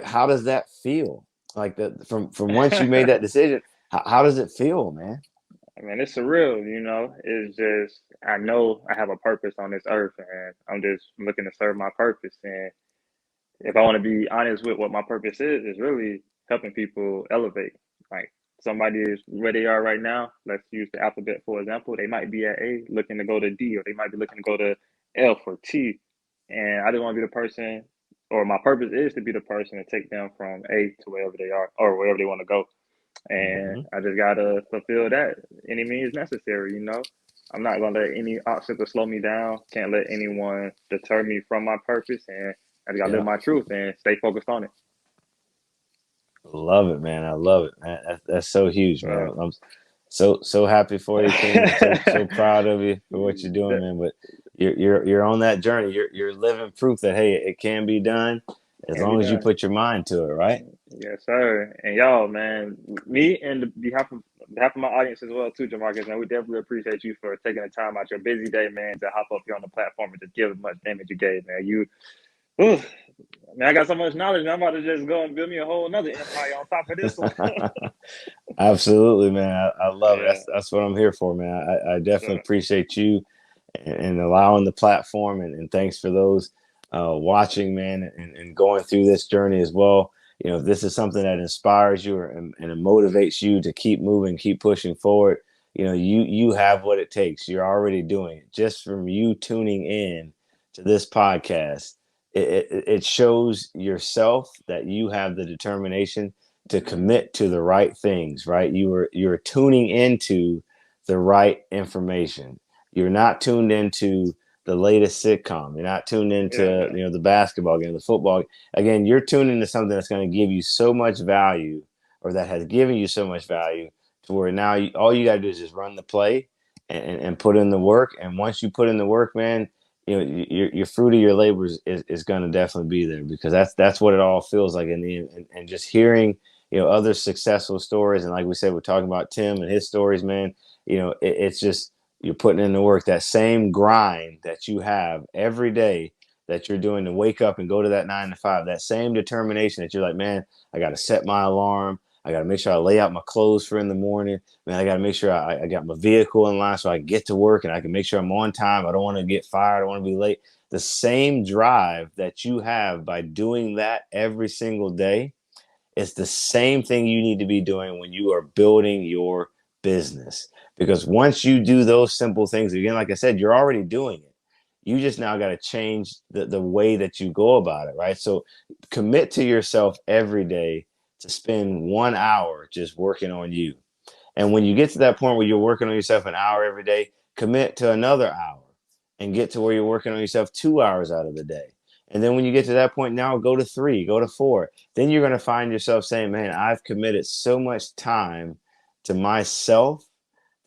how does that feel? Like, from once you made that decision, how does it feel, man? I mean, it's surreal, you know. It's just I know I have a purpose on this earth, and I'm just looking to serve my purpose. And if I want to be honest with what my purpose is really helping people elevate. Like somebody is where they are right now. Let's use the alphabet for example. They might be at A, looking to go to D, or they might be looking to go to F or T. And I just want to be the person, or my purpose is to be the person to take them from A to wherever they are, or wherever they want to go. And Mm-hmm. I just gotta fulfill that any means necessary. You know, I'm not gonna let any obstacle slow me down. Can't let anyone deter me from my purpose, and I just gotta live Yeah. my truth and stay focused on it. Love it, man. I love it, man. That's so huge, man. So, I'm so happy for you, King. I'm so proud of you for what you're doing, man. But you're on that journey. You're living proof that, hey, it can be done, as can't be long as you done. put your mind to it, right? Yes, sir. And y'all, man, me and behalf of my audience as well too, Jermarcus, man, we definitely appreciate you for taking the time out your busy day, man, to hop up here on the platform and just give as much damage you gave, man. Whew, man, I got so much knowledge, man. I'm about to just go and build me a whole another empire on top of this one. Absolutely, man. I love it. Yeah, That's what I'm here for, man. I definitely sure. appreciate you and allowing the platform, and thanks for those watching, man, and going through this journey as well. You know, if this is something that inspires you and it motivates you to keep moving, keep pushing forward, you know, you have what it takes. You're already doing it. Just from you tuning in to this podcast, it shows yourself that you have the determination to commit to the right things, right? You're tuning into the right information. You're not tuned into the latest sitcom. You're not tuned into, Yeah, you know, the basketball game, the football. Again, you're tuned into something that's going to give you so much value, or that has given you so much value, to where now all you got to do is just run the play and put in the work. And once you put in the work, man, you know, your fruit of your labors is going to definitely be there, because that's what it all feels like in the end. And just hearing, you know, other successful stories, and like we said, we're talking about Tim and his stories, man. You know, it's just, you're putting in the work, that same grind that you have every day that you're doing to wake up and go to that 9 to 5, that same determination that you're like, man, I got to set my alarm. I got to make sure I lay out my clothes for in the morning. Man, I got to make sure I got my vehicle in line so I get to work and I can make sure I'm on time. I don't want to get fired. I don't want to be late. The same drive that you have by doing that every single day, it's the same thing you need to be doing when you are building your business. Because once you do those simple things, again, like I said, you're already doing it. You just now got to change the way that you go about it, right? So commit to yourself every day to spend 1 hour just working on you. And when you get to that point where you're working on yourself an hour every day, commit to another hour and get to where you're working on yourself 2 hours out of the day. And then when you get to that point, now go to 3, go to 4. Then you're going to find yourself saying, man, I've committed so much time to myself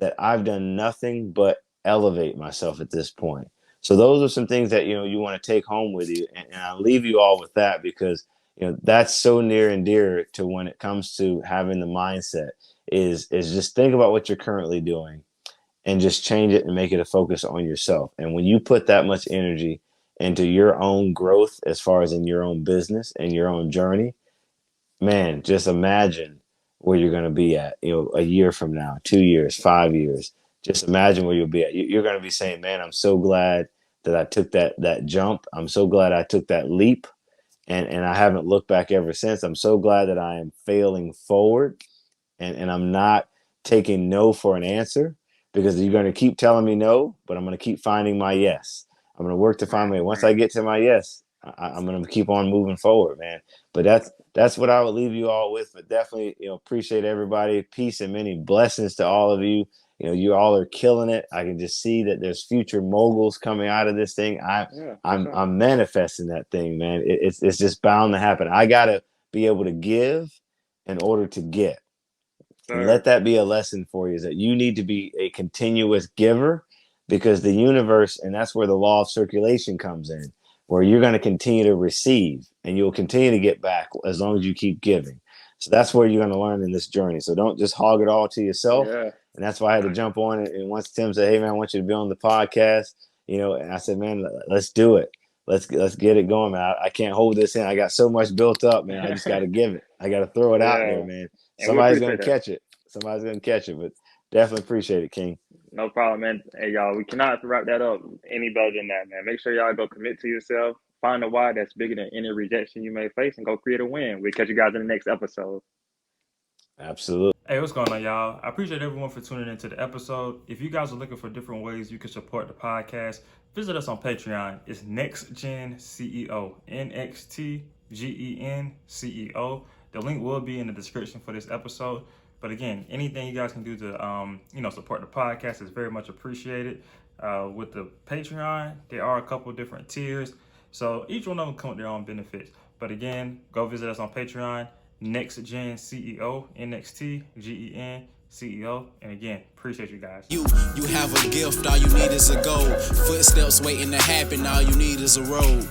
that I've done nothing but elevate myself at this point. So those are some things that, you know, you want to take home with you. And I'll leave you all with that, because, you know, that's so near and dear to when it comes to having the mindset is just think about what you're currently doing and just change it and make it a focus on yourself. And when you put that much energy into your own growth, as far as in your own business and your own journey, man, just imagine where you're going to be at, you know, a year from now, 2 years, 5 years. Just imagine where you'll be at. You're going to be saying, man, I'm so glad that I took that jump. I'm so glad I took that leap. And I haven't looked back ever since. I'm so glad that I am failing forward, and I'm not taking no for an answer, because you're going to keep telling me no, but I'm going to keep finding my yes. I'm going to work to find my, once I get to my yes, I'm going to keep on moving forward, man. But that's what I would leave you all with. But definitely, you know, appreciate everybody. Peace and many blessings to all of you. You know, you all are killing it. I can just see that there's future moguls coming out of this thing. yeah, for I'm sure. I'm manifesting that thing, man. It's just bound to happen. I gotta be able to give in order to get. And let Sir. that be a lesson for you, is that you need to be a continuous giver, because the universe, and that's where the law of circulation comes in, where you're going to continue to receive and you'll continue to get back as long as you keep giving. So that's where you're going to learn in this journey. So don't just hog it all to yourself. Yeah. And that's why I had to jump on it. And once Tim said, hey, man, I want you to be on the podcast, you know, and I said, man, let's do it. Let's get it going, man. I can't hold this in. I got so much built up, man. I just got to give it. I got to throw it out there, Yeah. man. And we Somebody's going appreciate to that. catch it. Somebody's going to catch it, but definitely appreciate it, King. No problem, man. Hey, y'all, we cannot wrap that up any better than that, man. Make sure y'all go commit to yourself, find a why that's bigger than any rejection you may face, and go create a win. We'll catch you guys in the next episode. Absolutely. Hey, what's going on, y'all? I appreciate everyone for tuning into the episode. If you guys are looking for different ways you can support the podcast, visit us on Patreon. It's Next Gen CEO, NXTGEN CEO. The link will be in the description for this episode. But again, anything you guys can do to support the podcast is very much appreciated. With the Patreon, there are a couple different tiers, so each one of them come with their own benefits. But again, go visit us on Patreon. Next Gen CEO, NXTGEN CEO. And again, appreciate you guys. You have a gift, all you need is a goal. Footsteps waiting to happen, all you need is a road.